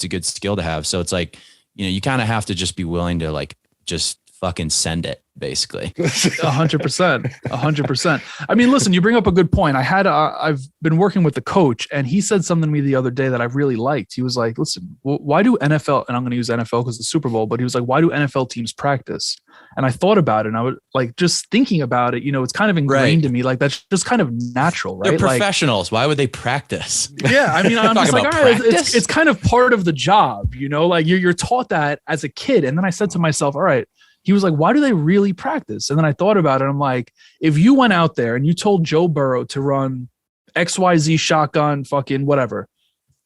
good skill to have. So it's like, you know, you kind of have to just be willing to like, just fucking send it basically. 100%. I mean, listen, you bring up a good point. I've been working with the coach and he said something to me the other day that I really liked. He was like, listen, why do NFL, and I'm going to use NFL because the Super Bowl, but he was like, why do NFL teams practice? And I thought about it and I was like, just thinking about it, you know, it's kind of ingrained in me. Like that's just kind of natural, right? They're professionals. Like, why would they practice? Yeah. I mean, I'm just like, all right, it's kind of part of the job, you know, like you're taught that as a kid. And then I said to myself, all right, he was like, why do they really practice? And then I thought about it. I'm like, if you went out there and you told Joe Burrow to run XYZ shotgun, fucking whatever,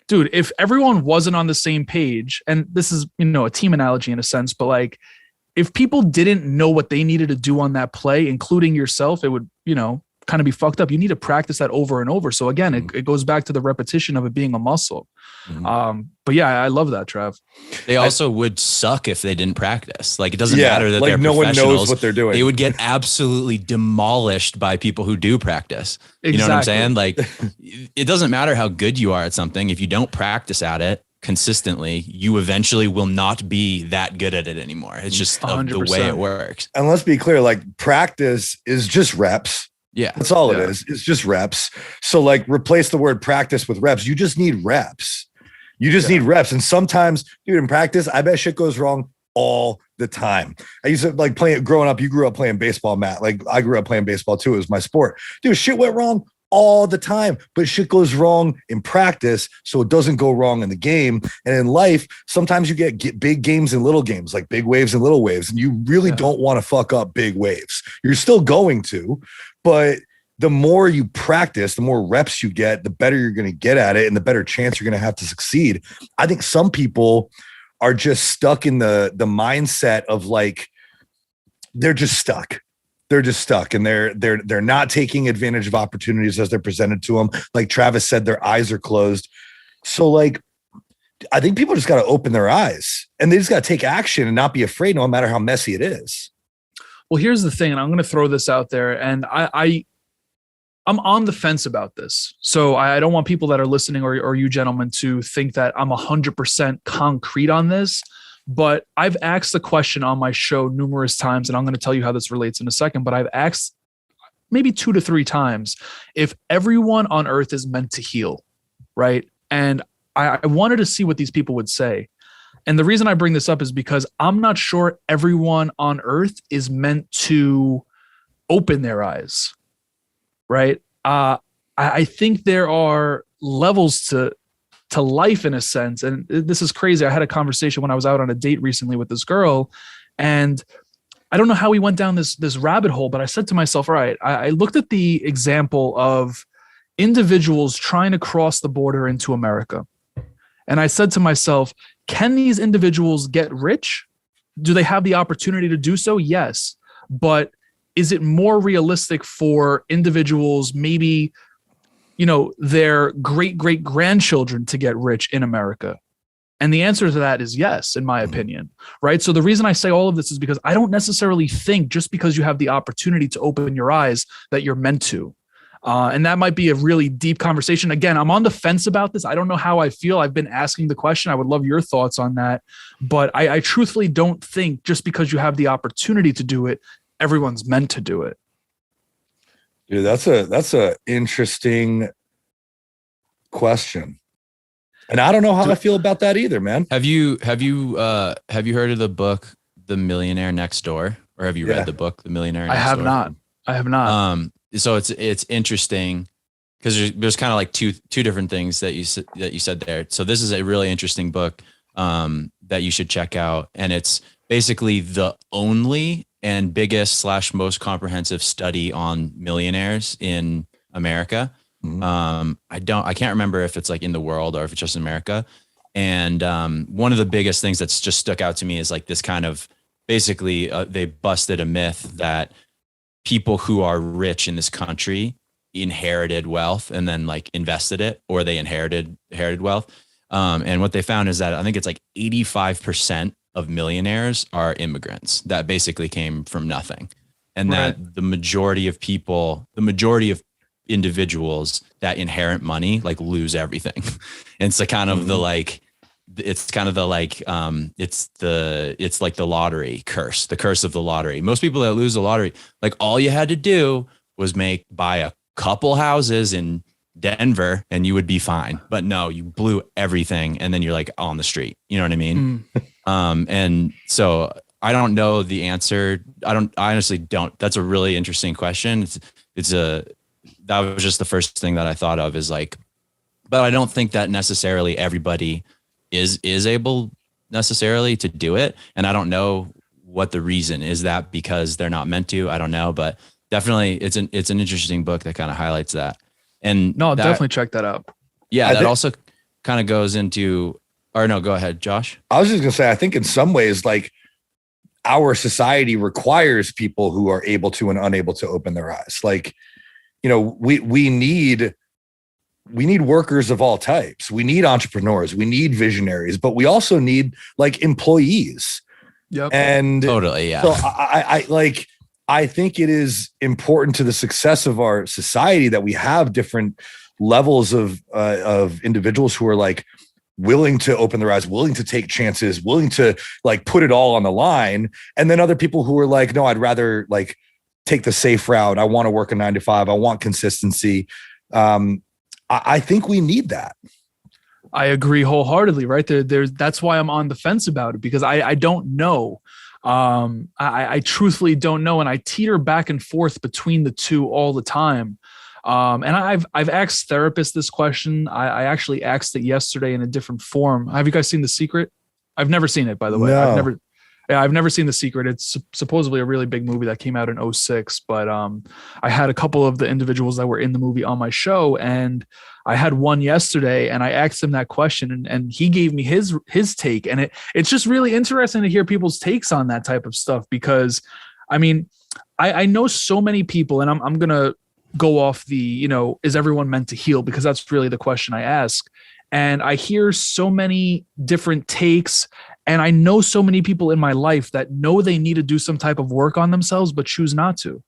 dude, if everyone wasn't on the same page, and this is, you know, a team analogy in a sense, but like, if people didn't know what they needed to do on that play, including yourself, it would, you know, kind of be fucked up. You need to practice that over and over. So again, it goes back to the repetition of it being a muscle. But yeah, I love that, Trav. They also would suck if they didn't practice. Like, it doesn't matter that they're no one knows what they're doing. They would get absolutely demolished by people who do practice. Exactly. You know what I'm saying? Like, it doesn't matter how good you are at something. If you don't practice at it consistently, you eventually will not be that good at it anymore. It's just the way it works. And let's be clear, like, practice is just reps. Yeah. That's all it is. It's just reps. So like, replace the word practice with reps. You just need reps. You just need reps. And sometimes, dude, in practice, I bet shit goes wrong all the time. I used to like growing up, you grew up playing baseball, Matt. Like, I grew up playing baseball too. It was my sport. Dude, shit went wrong all the time, but shit goes wrong in practice, so it doesn't go wrong in the game. And in life, sometimes you get big games and little games, like big waves and little waves, and you really don't want to fuck up big waves. You're still going to, but the more you practice, the more reps you get, the better you're going to get at it, and the better chance you're going to have to succeed. I think some people are just stuck in the mindset of like, they're just stuck. They're just stuck, and they're not taking advantage of opportunities as they're presented to them. Like Travis said, their eyes are closed. So like, I think people just got to open their eyes, and they just got to take action and not be afraid, no matter how messy it is. Well, here's the thing, and I'm going to throw this out there, and I'm on the fence about this. So I don't want people that are listening or you gentlemen to think that I'm 100% concrete on this. But I've asked the question on my show numerous times, and I'm going to tell you how this relates in a second, but I've asked maybe 2 to 3 times if everyone on earth is meant to heal, right? And I wanted to see what these people would say. And the reason I bring this up is because I'm not sure everyone on earth is meant to open their eyes, right? I think there are levels to life in a sense. And this is crazy. I had a conversation when I was out on a date recently with this girl, and I don't know how we went down this rabbit hole, but I said to myself, all right, I looked at the example of individuals trying to cross the border into America. And I said to myself, can these individuals get rich? Do they have the opportunity to do so? Yes. But is it more realistic for individuals, maybe, you know, their great-great-grandchildren to get rich in America? And the answer to that is yes, in my opinion, right? So the reason I say all of this is because I don't necessarily think just because you have the opportunity to open your eyes that you're meant to. And that might be a really deep conversation. Again, I'm on the fence about this. I don't know how I feel. I've been asking the question. I would love your thoughts on that. But I truthfully don't think just because you have the opportunity to do it, everyone's meant to do it. Dude, that's a interesting question, and I don't know how I feel about that either, man. Have you heard of the book The Millionaire Next Door, or have you read the book The Millionaire Next Door? I have not. So it's interesting because there's kind of like two different things that you said there. So this is a really interesting book that you should check out, and it's basically the only and biggest / most comprehensive study on millionaires in America. I can't remember if it's like in the world or if it's just in America. And one of the biggest things that's just stuck out to me is like this kind of, basically they busted a myth that people who are rich in this country inherited wealth and then like invested it, or they inherited wealth. And what they found is that I think it's like 85% of millionaires are immigrants that basically came from nothing. And that the majority of individuals that inherit money, like, lose everything. And it's the kind of it's like the lottery curse, the curse of the lottery. Most people that lose the lottery, like, all you had to do was buy a couple houses in Denver and you would be fine. But no, you blew everything and then you're like on the street. You know what I mean? And so I don't know the answer. I honestly don't. That's a really interesting question. That was just the first thing that I thought of, is like, but I don't think that necessarily everybody is able necessarily to do it. And I don't know what the reason is. That because they're not meant to. I don't know, but definitely it's an interesting book that kind of highlights that. And no, definitely check that out. Yeah, that also kind of goes into, or no, go ahead, Josh. I was just gonna say, I think in some ways, like, our society requires people who are able to and unable to open their eyes. Like, we need workers of all types. We need entrepreneurs, we need visionaries, but we also need like employees. Yep. And totally. Yeah. So I think it is important to the success of our society that we have different levels of individuals who are like willing to open their eyes, willing to take chances, willing to like put it all on the line. And then other people who are like, no, I'd rather like take the safe route. I want to work a 9 to 5. I want consistency. I think we need that. I agree wholeheartedly. Right there. That's why I'm on the fence about it, because I don't know. I truthfully don't know. And I teeter back and forth between the two all the time. And I've asked therapists this question. I actually asked it yesterday in a different form. Have you guys seen The Secret? I've never seen it, by the way. No. I've never seen The Secret. It's supposedly a really big movie that came out in 2006, but I had a couple of the individuals that were in the movie on my show, and I had one yesterday, and I asked him that question, and he gave me his take, and it's just really interesting to hear people's takes on that type of stuff, because I mean, I know so many people, and I'm gonna go off the, is everyone meant to heal? Because that's really the question I ask. And I hear so many different takes, and I know so many people in my life that know they need to do some type of work on themselves, but choose not to.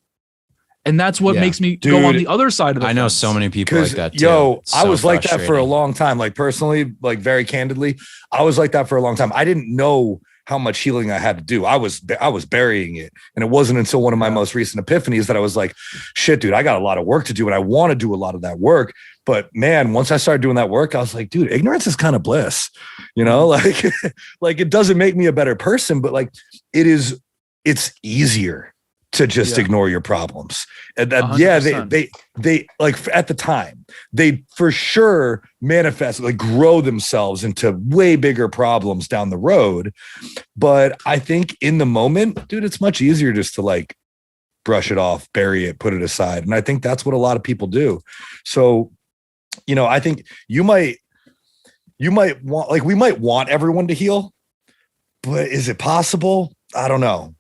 And that's what makes me go on the other side of the fence. I know so many people like that too. I was like that for a long time. Like personally, like very candidly, I was like that for a long time. I didn't know how much healing I had to do. I was burying it. And it wasn't until one of my most recent epiphanies that I was like, shit, dude, I got a lot of work to do, and I want to do a lot of that work. But man, once I started doing that work, I was like, dude, ignorance is kind of bliss, like, like it doesn't make me a better person, but like it's easier to just ignore your problems. And they like at the time, they for sure manifest, like grow themselves into way bigger problems down the road. But I think in the moment, dude, it's much easier just to like brush it off, bury it, put it aside. And I think that's what a lot of people do. So, I think you might want, like, we might want everyone to heal, but is it possible? I don't know.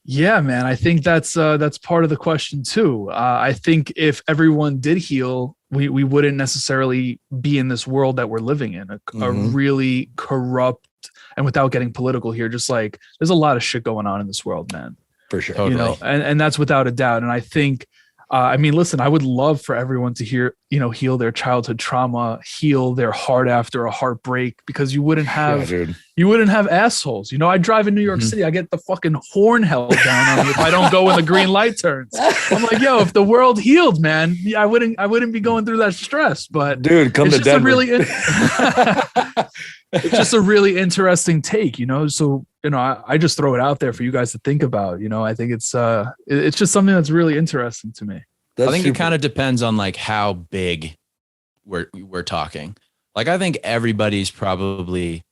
Yeah, man. I think that's part of the question too. I think if everyone did heal, we wouldn't necessarily be in this world that we're living in, a really corrupt, and without getting political here, just like there's a lot of shit going on in this world, man. For sure. Totally. And that's without a doubt. And I think, listen, I would love for everyone to heal their childhood trauma, heal their heart after a heartbreak, because you wouldn't have assholes. I drive in New York City, I get the fucking horn held down on me if I don't go when the green light turns. I'm like, yo, if the world healed, man, I wouldn't be going through that stress. But dude, come to Denver. It's just a really interesting take, So, I just throw it out there for you guys to think about. I think it's just something that's really interesting to me. I think it kind of depends on like how big we're talking. Like, I think everybody's probably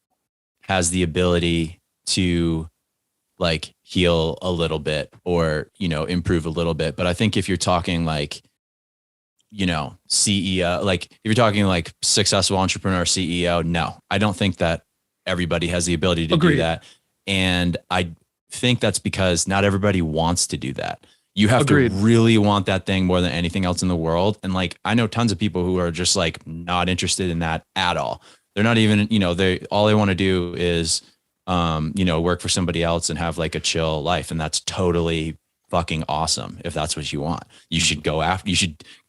has the ability to like heal a little bit or, improve a little bit. But I think if you're talking like, CEO, like if you're talking like successful entrepreneur CEO, no, I don't think that everybody has the ability to do that. And I think that's because not everybody wants to do that. You have to really want that thing more than anything else in the world. And like, I know tons of people who are just like not interested in that at all. They're not even, all they want to do is, work for somebody else and have like a chill life. And that's totally fucking awesome. If that's what you want, you should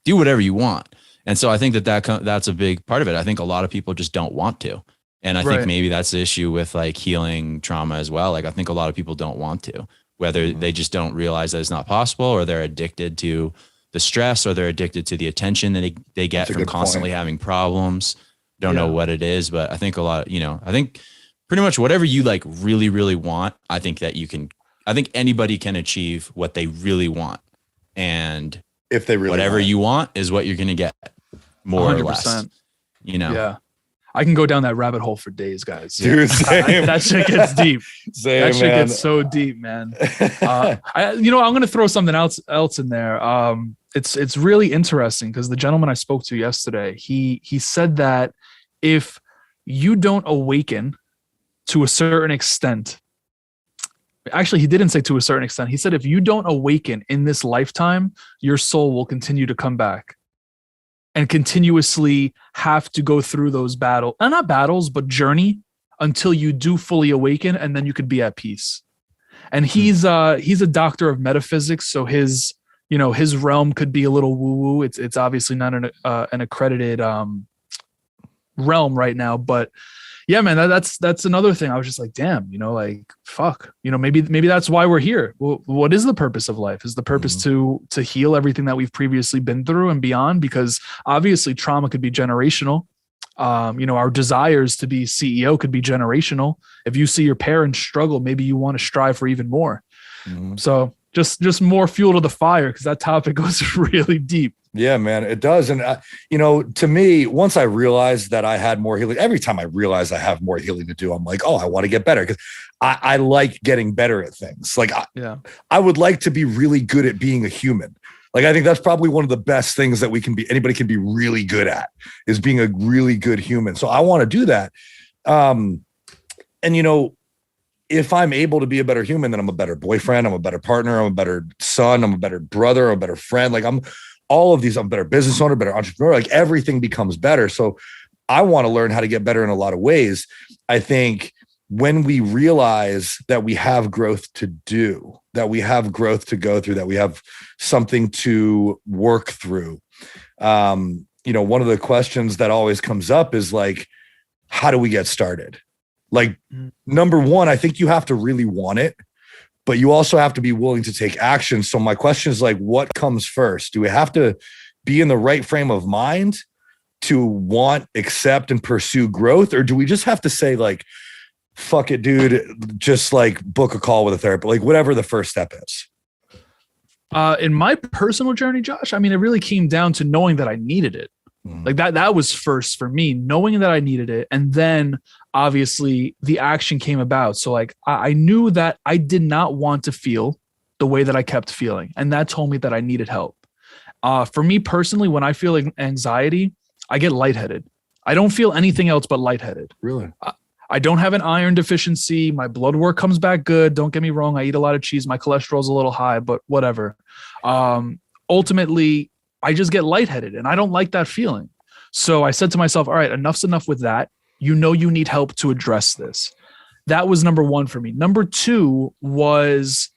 do whatever you want. And so I think that's a big part of it. I think a lot of people just don't want to. And I think maybe that's the issue with like healing trauma as well. Like, I think a lot of people don't want to, whether they just don't realize that it's not possible, or they're addicted to the stress, or they're addicted to the attention that they get from constantly having problems. Don't know what it is, but I think I think pretty much whatever you like really, really want, I think anybody can achieve what they really want. And if they really whatever you want is what you're going to get, more 100%. Or less, Yeah. I can go down that rabbit hole for days, guys. Dude, same. That shit gets deep. That shit gets so deep, man. I'm going to throw something else in there. It's really interesting because the gentleman I spoke to yesterday, he said that if you don't awaken to a certain extent, actually, he didn't say to a certain extent. He said, if you don't awaken in this lifetime, your soul will continue to come back and continuously have to go through those battles, and not battles, but journey until you do fully awaken, and then you could be at peace. And he's a doctor of metaphysics, so his realm could be a little woo woo. It's obviously not an accredited realm right now, but yeah, man, that's another thing. I was just like, damn, like, fuck, maybe that's why we're here. Well, what is the purpose of life? Is the purpose to heal everything that we've previously been through and beyond? Because obviously trauma could be generational. Our desires to be CEO could be generational. If you see your parents struggle, maybe you want to strive for even more. So just more fuel to the fire, because that topic goes really deep. Yeah, man, it does. And, to me, once I realized that I had more healing, every time I realize I have more healing to do, I'm like, oh, I want to get better, because I like getting better at things. Like, I would like to be really good at being a human. Like, I think that's probably one of the best things that anybody can be really good at, is being a really good human. So I want to do that. If I'm able to be a better human, then I'm a better boyfriend, I'm a better partner, I'm a better son, I'm a better brother, I'm a better friend. Like, I'm all of these, I'm a better business owner, better entrepreneur, like everything becomes better. So I want to learn how to get better in a lot of ways. I think when we realize that we have growth to do, that we have growth to go through, that we have something to work through. One of the questions that always comes up is like, how do we get started? Like, number one, I think you have to really want it, but you also have to be willing to take action. So my question is like, what comes first? Do we have to be in the right frame of mind to want, accept, and pursue growth? Or do we just have to say like, fuck it, dude, just like book a call with a therapist, like whatever the first step is? In my personal journey, Josh, I mean, it really came down to knowing that I needed it. Like that was first for me, knowing that I needed it. And then obviously the action came about. So like, I knew that I did not want to feel the way that I kept feeling. And that told me that I needed help. For me personally, when I feel like anxiety, I get lightheaded. I don't feel anything else but lightheaded. Really? I don't have an iron deficiency. My blood work comes back good. Don't get me wrong. I eat a lot of cheese. My cholesterol's a little high, but whatever. Ultimately, I just get lightheaded, and I don't like that feeling. So I said to myself, all right, enough's enough with that. You need help to address this. That was number one for me. Number two was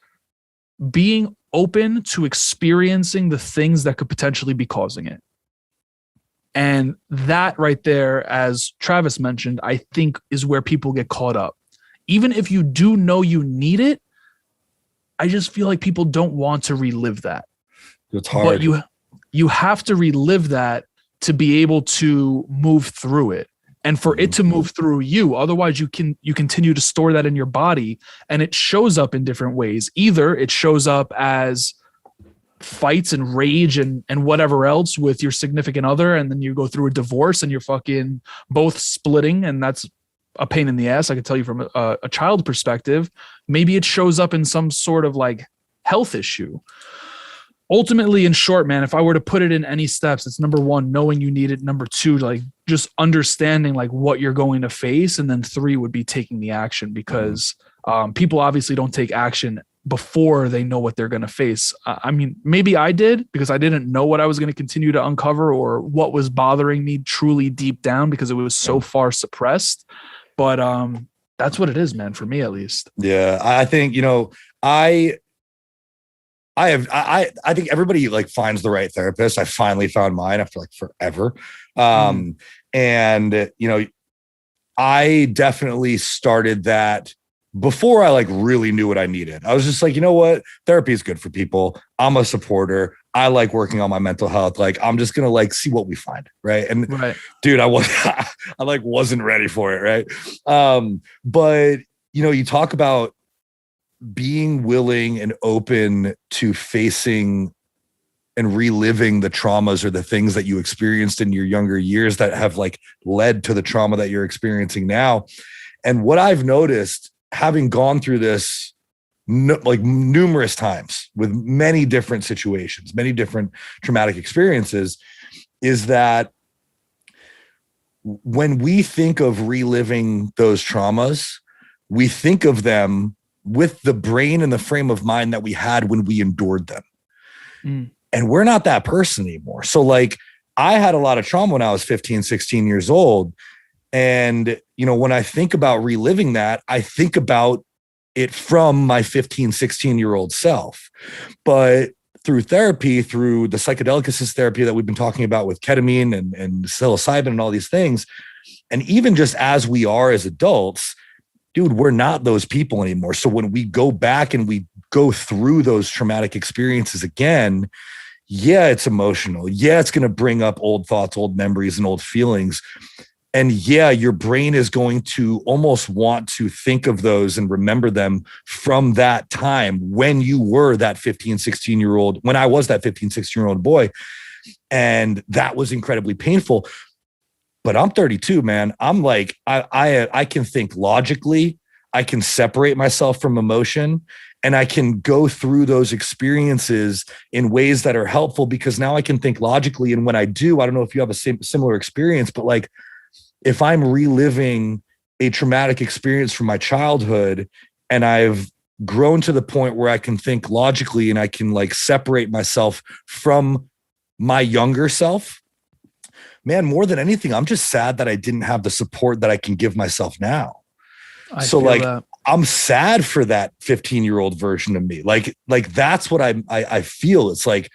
being open to experiencing the things that could potentially be causing it. And that right there, as Travis mentioned, I think is where people get caught up. Even if you do know you need it, I just feel like people don't want to relive that. It's hard. But you have to relive that to be able to move through it, and for it to move through you. Otherwise, you continue to store that in your body, and it shows up in different ways. Either it shows up as fights and rage and whatever else with your significant other, and then you go through a divorce and you're fucking both splitting, and that's a pain in the ass. I can tell you from a child perspective. Maybe it shows up in some sort of like health issue. Ultimately, in short, man, if I were to put it in any steps, it's number one, knowing you need it. Number two, like just understanding like what you're going to face. And then three would be taking the action, because people obviously don't take action before they know what they're going to face. I mean, maybe I did, because I didn't know what I was going to continue to uncover or what was bothering me truly deep down, because it was so far suppressed. But that's what it is, man, for me at least. Yeah, I think, I think everybody like finds the right therapist. I finally found mine after like forever. And, I definitely started that before I like really knew what I needed. I was just like, you know what? Therapy is good for people. I'm a supporter. I like working on my mental health. Like, I'm just going to like see what we find. Right. And dude, I wasn't ready for it. Right. But you talk about being willing and open to facing and reliving the traumas or the things that you experienced in your younger years that have like led to the trauma that you're experiencing now. And what I've noticed, having gone through this like numerous times with many different situations, many different traumatic experiences, is that when we think of reliving those traumas, we think of them with the brain and the frame of mind that we had when we endured them. And we're not that person anymore. So like, I had a lot of trauma when I was 15, 16 years old. And, you know, when I think about reliving that, I think about it from my 15, 16-year-old self. But through therapy, through the psychedelic assisted therapy that we've been talking about with ketamine and psilocybin and all these things, and even just as we are as adults, dude, we're not those people anymore. So when we go back and we go through those traumatic experiences again, yeah, it's emotional. Yeah, it's going to bring up old thoughts, old memories, and old feelings. And yeah, your brain is going to almost want to think of those and remember them from that time when you were that 15, 16-year-old, when I was that 15, 16-year-old boy. And that was incredibly painful. But I'm 32, man. I'm like, I can think logically. I can separate myself from emotion, and I can go through those experiences in ways that are helpful, because now I can think logically. And when I do, I don't know if you have a similar experience, but like, if I'm reliving a traumatic experience from my childhood and I've grown to the point where I can think logically and I can like separate myself from my younger self, man, more than anything, I'm just sad that I didn't have the support that I can give myself now. So like, I'm sad for that 15-year-old version of me. Like that's what I feel. It's like,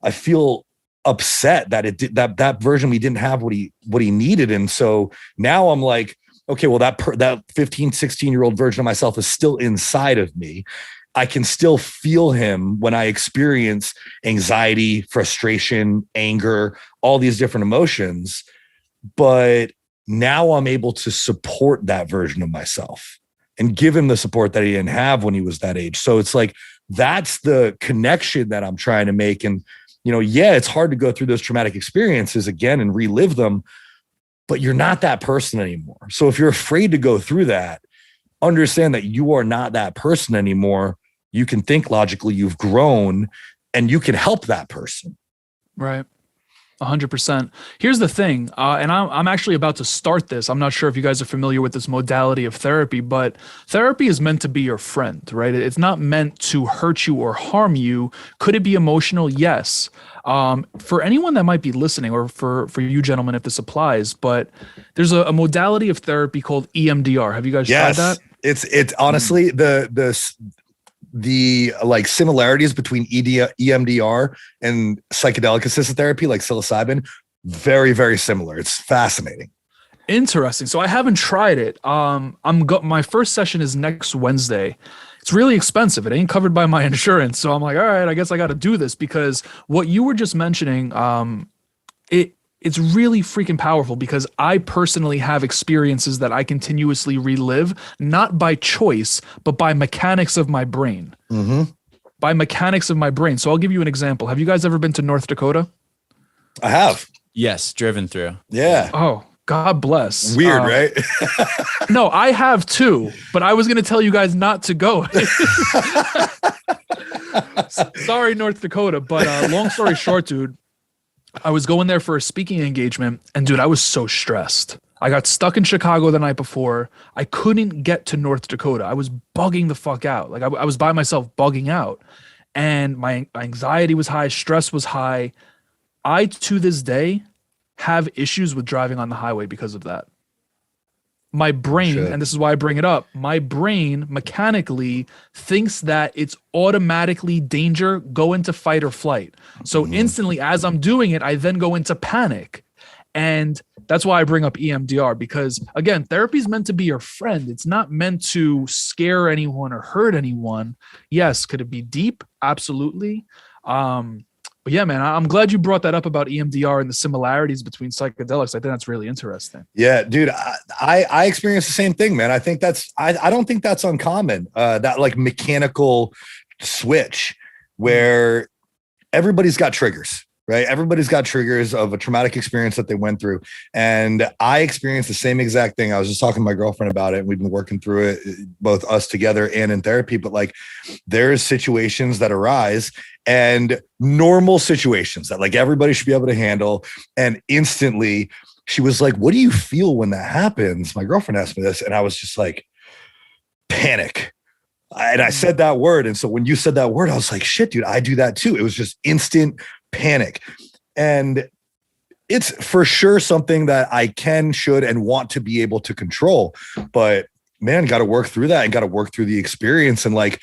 I feel upset that that version of me didn't have what he needed. And so now I'm like, okay, well, that 15, 16-year-old version of myself is still inside of me. I can still feel him when I experience anxiety, frustration, anger, all these different emotions. But now I'm able to support that version of myself and give him the support that he didn't have when he was that age. So it's like, that's the connection that I'm trying to make. And, you know, yeah, it's hard to go through those traumatic experiences again and relive them, but you're not that person anymore. So if you're afraid to go through that, understand that you are not that person anymore. You can think logically, you've grown, and you can help that person. Right. 100%. Here's the thing, and I'm actually about to start this. I'm not sure if you guys are familiar with this modality of therapy, but therapy is meant to be your friend, right? It's not meant to hurt you or harm you. Could it be emotional? Yes. For anyone that might be listening, or for you gentlemen, if this applies, but there's a modality of therapy called EMDR. Have you guys tried that? It's honestly the like similarities between EMDR and psychedelic assisted therapy, like psilocybin, very, very similar. It's fascinating. Interesting. So I haven't tried it. My first session is next Wednesday. It's really expensive. It ain't covered by my insurance. So I'm like, all right, I guess I got to do this, because what you were just mentioning, it's really freaking powerful, because I personally have experiences that I continuously relive, not by choice, but by mechanics of my brain. Mm-hmm. By mechanics of my brain. So I'll give you an example. Have you guys ever been to North Dakota? I have. Yes, driven through. Yeah. Oh, God bless. Weird, right? No, I have too, but I was going to tell you guys not to go. Sorry, North Dakota. But long story short, dude, I was going there for a speaking engagement, and dude, I was so stressed. I got stuck in Chicago the night before. I couldn't get to North Dakota. I was bugging the fuck out. Like I was by myself bugging out, and my anxiety was high. Stress was high. I, to this day, have issues with driving on the highway because of that. My brain, and this is why I bring it up, my brain mechanically thinks that it's automatically danger, go into fight or flight. So instantly, as I'm doing it, I then go into panic. And that's why I bring up EMDR, because again, therapy is meant to be your friend. It's not meant to scare anyone or hurt anyone. Yes. Could it be deep? Absolutely. But yeah, man, I'm glad you brought that up about EMDR and the similarities between psychedelics. I think that's really interesting. Yeah, dude, I experienced the same thing, man. I think I don't think that's uncommon. That like mechanical switch where everybody's got triggers, right? Everybody's got triggers of a traumatic experience that they went through. And I experienced the same exact thing. I was just talking to my girlfriend about it, and we've been working through it, both us together and in therapy. But like, there's situations that arise, and normal situations that like everybody should be able to handle. And instantly she was like, what do you feel when that happens? My girlfriend asked me this, and I was just like, panic. And I said that word. And so when you said that word, I was like, shit, dude, I do that too. It was just instant panic. And it's for sure something that I can, should, and want to be able to control. But man, got to work through that and got to work through the experience and like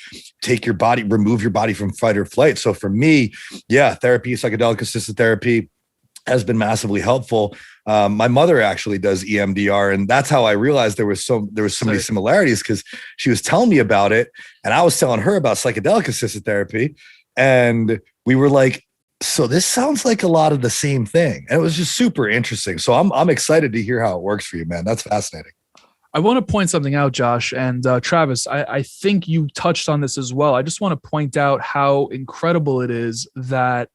remove your body from fight or flight. So for me, yeah, therapy, psychedelic assisted therapy has been massively helpful. My mother actually does EMDR, and that's how I realized there was so many similarities, because she was telling me about it and I was telling her about psychedelic assisted therapy, and we were like, so this sounds like a lot of the same thing. And it was just super interesting. So I'm excited to hear how it works for you, man. That's fascinating. I want to point something out, Josh, and Travis, I think you touched on this as well. I just want to point out how incredible it is that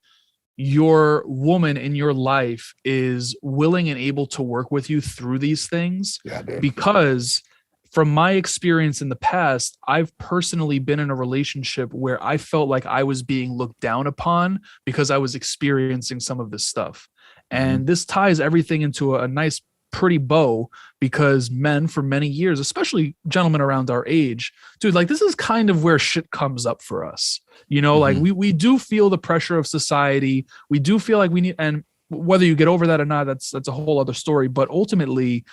your woman in your life is willing and able to work with you through these things. Yeah, dude. Because from my experience in the past, I've personally been in a relationship where I felt like I was being looked down upon because I was experiencing some of this stuff. And this ties everything into a nice, pretty bow, because men for many years, especially gentlemen around our age, dude, like this is kind of where shit comes up for us. You know, like we do feel the pressure of society. We do feel like we need, and whether you get over that or not, that's a whole other story. But ultimately,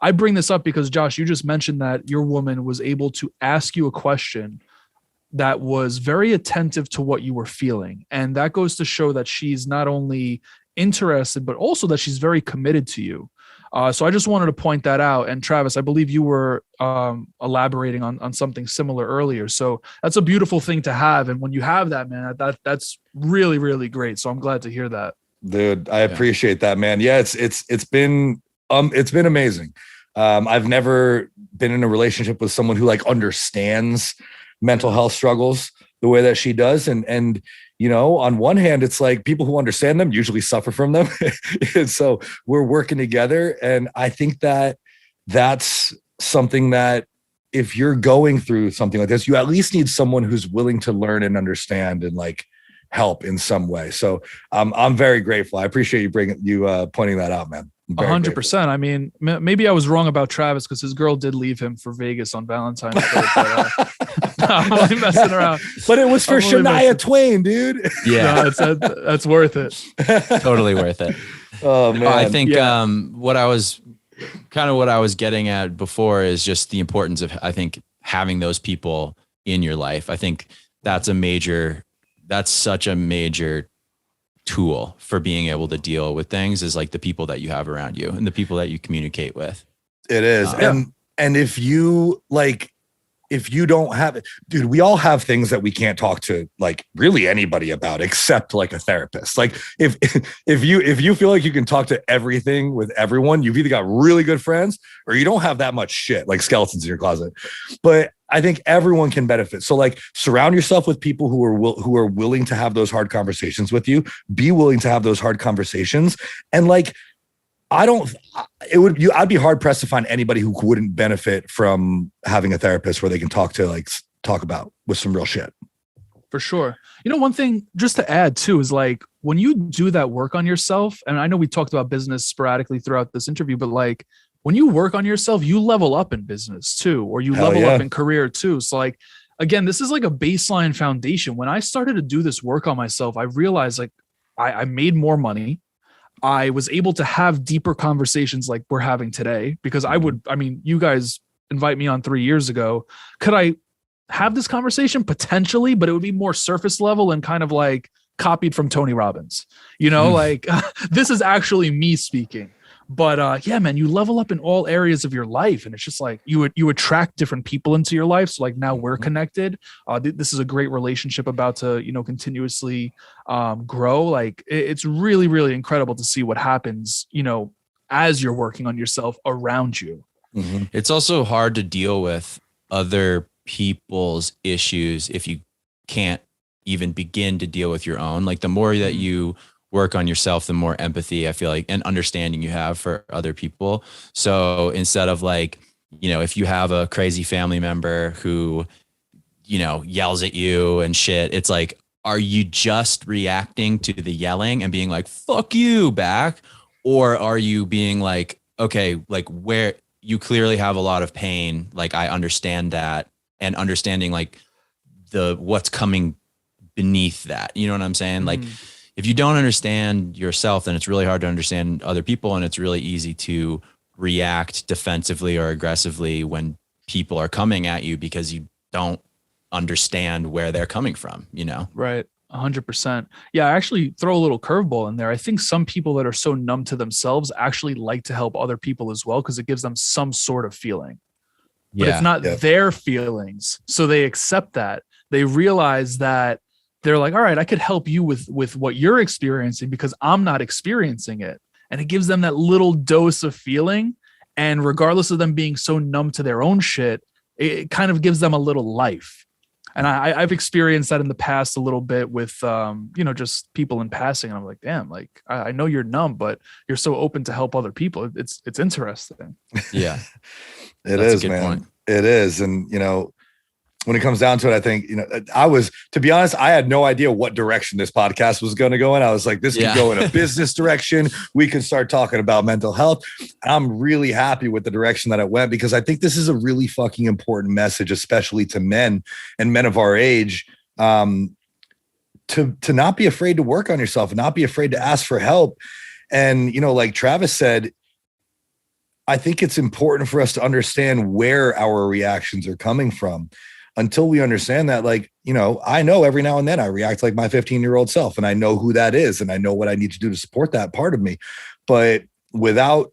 I bring this up because, Josh, you just mentioned that your woman was able to ask you a question that was very attentive to what you were feeling. And that goes to show that she's not only interested, but also that she's very committed to you. So I just wanted to point that out. And Travis, I believe you were elaborating on something similar earlier. So that's a beautiful thing to have. And when you have that, man, that's really, really great. So I'm glad to hear that. Dude, I appreciate that, man. Yeah, it's been amazing. I've never been in a relationship with someone who like understands mental health struggles the way that she does. And you know, on one hand, it's like people who understand them usually suffer from them. And so we're working together. And I think that that's something that if you're going through something like this, you at least need someone who's willing to learn and understand and like help in some way. So I'm very grateful. I appreciate you pointing that out, man. 100%. I mean, maybe I was wrong about Travis because his girl did leave him for Vegas on Valentine's Day. But, I'm only messing around. But it was for Shania Twain, dude. Yeah, no, that's worth it. Totally worth it. Oh man, I think what I was getting at before is just the importance of, I think, having those people in your life. I think that's such a major tool for being able to deal with things, is like the people that you have around you and the people that you communicate with. It is. And if you don't have it, dude, we all have things that we can't talk to like really anybody about except like a therapist. Like if you feel like you can talk to everything with everyone, you've either got really good friends or you don't have that much shit, like skeletons in your closet. But I think everyone can benefit. So like surround yourself with people who are willing to have those hard conversations with you. Be willing to have those hard conversations. And like, I'd be hard pressed to find anybody who wouldn't benefit from having a therapist where they can talk about with some real shit. For sure. You know, one thing just to add too is like when you do that work on yourself, and I know we talked about business sporadically throughout this interview, but like when you work on yourself, you level up in business too, or you level up in career too. So like, again, this is like a baseline foundation. When I started to do this work on myself, I realized like I made more money. I was able to have deeper conversations like we're having today, because you guys invite me on 3 years ago. Could I have this conversation? Potentially, but it would be more surface level and kind of like copied from Tony Robbins, you know, like this is actually me speaking. But yeah, man, you level up in all areas of your life, and it's just like you attract different people into your life. So like now we're connected. This is a great relationship about to, you know, continuously grow. Like it's really, really incredible to see what happens, you know, as you're working on yourself around you. Mm-hmm. It's also hard to deal with other people's issues if you can't even begin to deal with your own. Like the more that you work on yourself, the more empathy I feel like and understanding you have for other people. So instead of like, you know, if you have a crazy family member who, you know, yells at you and shit, it's like, are you just reacting to the yelling and being like, fuck you back? Or are you being like, okay, like where you clearly have a lot of pain. Like I understand that. and understanding like what's coming beneath that. You know what I'm saying? Like if you don't understand yourself, then it's really hard to understand other people. And it's really easy to react defensively or aggressively when people are coming at you because you don't understand where they're coming from, you know? Right. 100%. Yeah. I actually throw a little curveball in there. I think some people that are so numb to themselves actually like to help other people as well, because it gives them some sort of feeling, but it's not their feelings. So they accept that. They realize that they're like, all right, I could help you with what you're experiencing because I'm not experiencing it. And it gives them that little dose of feeling. And regardless of them being so numb to their own shit, it kind of gives them a little life. And I've experienced that in the past a little bit with, just people in passing. And I'm like, damn, like I know you're numb, but you're so open to help other people. It's interesting. Yeah, it is, man. Point. It is. And, when it comes down to it, I think, to be honest, I had no idea what direction this podcast was going to go in. I was like, this could go in a business direction. We could start talking about mental health. I'm really happy with the direction that it went, because I think this is a really fucking important message, especially to men and men of our age, to not be afraid to work on yourself and not be afraid to ask for help. And, like Travis said, I think it's important for us to understand where our reactions are coming from. Until we understand that, I know every now and then I react like my 15-year-old self, and I know who that is, and I know what I need to do to support that part of me. But without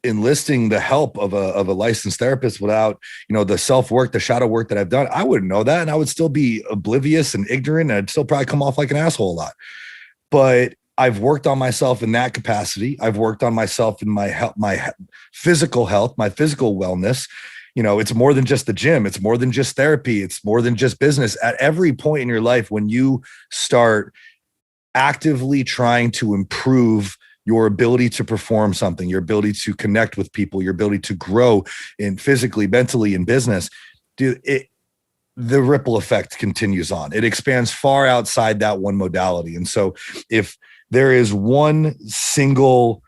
enlisting the help of a licensed therapist, without, the self-work, the shadow work that I've done, I wouldn't know that. And I would still be oblivious and ignorant, and I'd still probably come off like an asshole a lot. But I've worked on myself in that capacity. I've worked on myself in my health, my physical health, my physical wellness. It's more than just the gym. It's more than just therapy. It's more than just business. At every point in your life, when you start actively trying to improve your ability to perform something, your ability to connect with people, your ability to grow in physically, mentally, in business, dude, the ripple effect continues on. It expands far outside that one modality. And so if there is one single,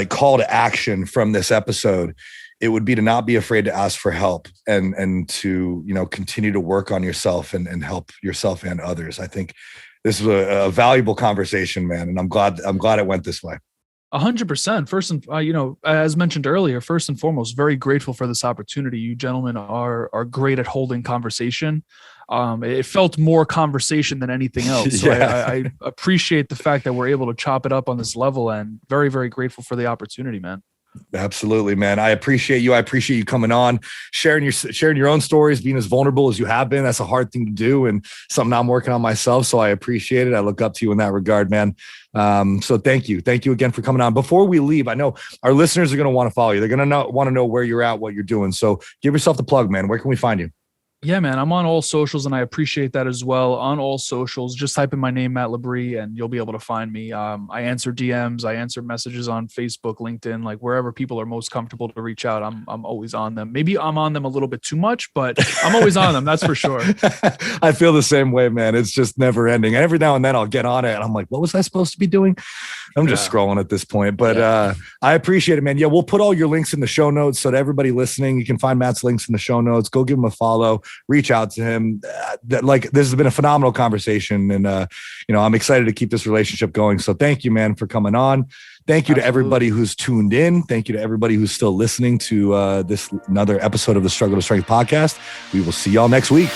call to action from this episode, it would be to not be afraid to ask for help and to, continue to work on yourself and help yourself and others. I think this was a valuable conversation, man. And I'm glad it went this way. 100%. First, and as mentioned earlier, first and foremost, very grateful for this opportunity. You gentlemen are great at holding conversation. It felt more conversation than anything else. So I appreciate the fact that we're able to chop it up on this level, and very, very grateful for the opportunity, man. Absolutely, man. I appreciate you. I appreciate you coming on, sharing your own stories, being as vulnerable as you have been. That's a hard thing to do, and something I'm working on myself. So I appreciate it. I look up to you in that regard, man. So thank you. Thank you again for coming on. Before we leave, I know our listeners are going to want to follow you. They're going to want to know where you're at, what you're doing. So give yourself the plug, man. Where can we find you? Yeah, man, I'm on all socials, and I appreciate that as well. On all socials, just type in my name, Matt Lebris, and you'll be able to find me. I answer DMs, I answer messages on Facebook, LinkedIn, like wherever people are most comfortable to reach out. I'm always on them. Maybe I'm on them a little bit too much, but I'm always on them. That's for sure. I feel the same way, man. It's just never ending. And every now and then I'll get on it, and I'm like, what was I supposed to be doing? I'm just scrolling at this point, but I appreciate it, man. Yeah, we'll put all your links in the show notes so that everybody listening, you can find Matt's links in the show notes. Go give him a follow, reach out to him. This has been a phenomenal conversation, and I'm excited to keep this relationship going. So thank you, man, for coming on. Thank you to everybody who's tuned in. Thank you to everybody who's still listening to this another episode of the Struggle to Strength podcast. We will see y'all next week.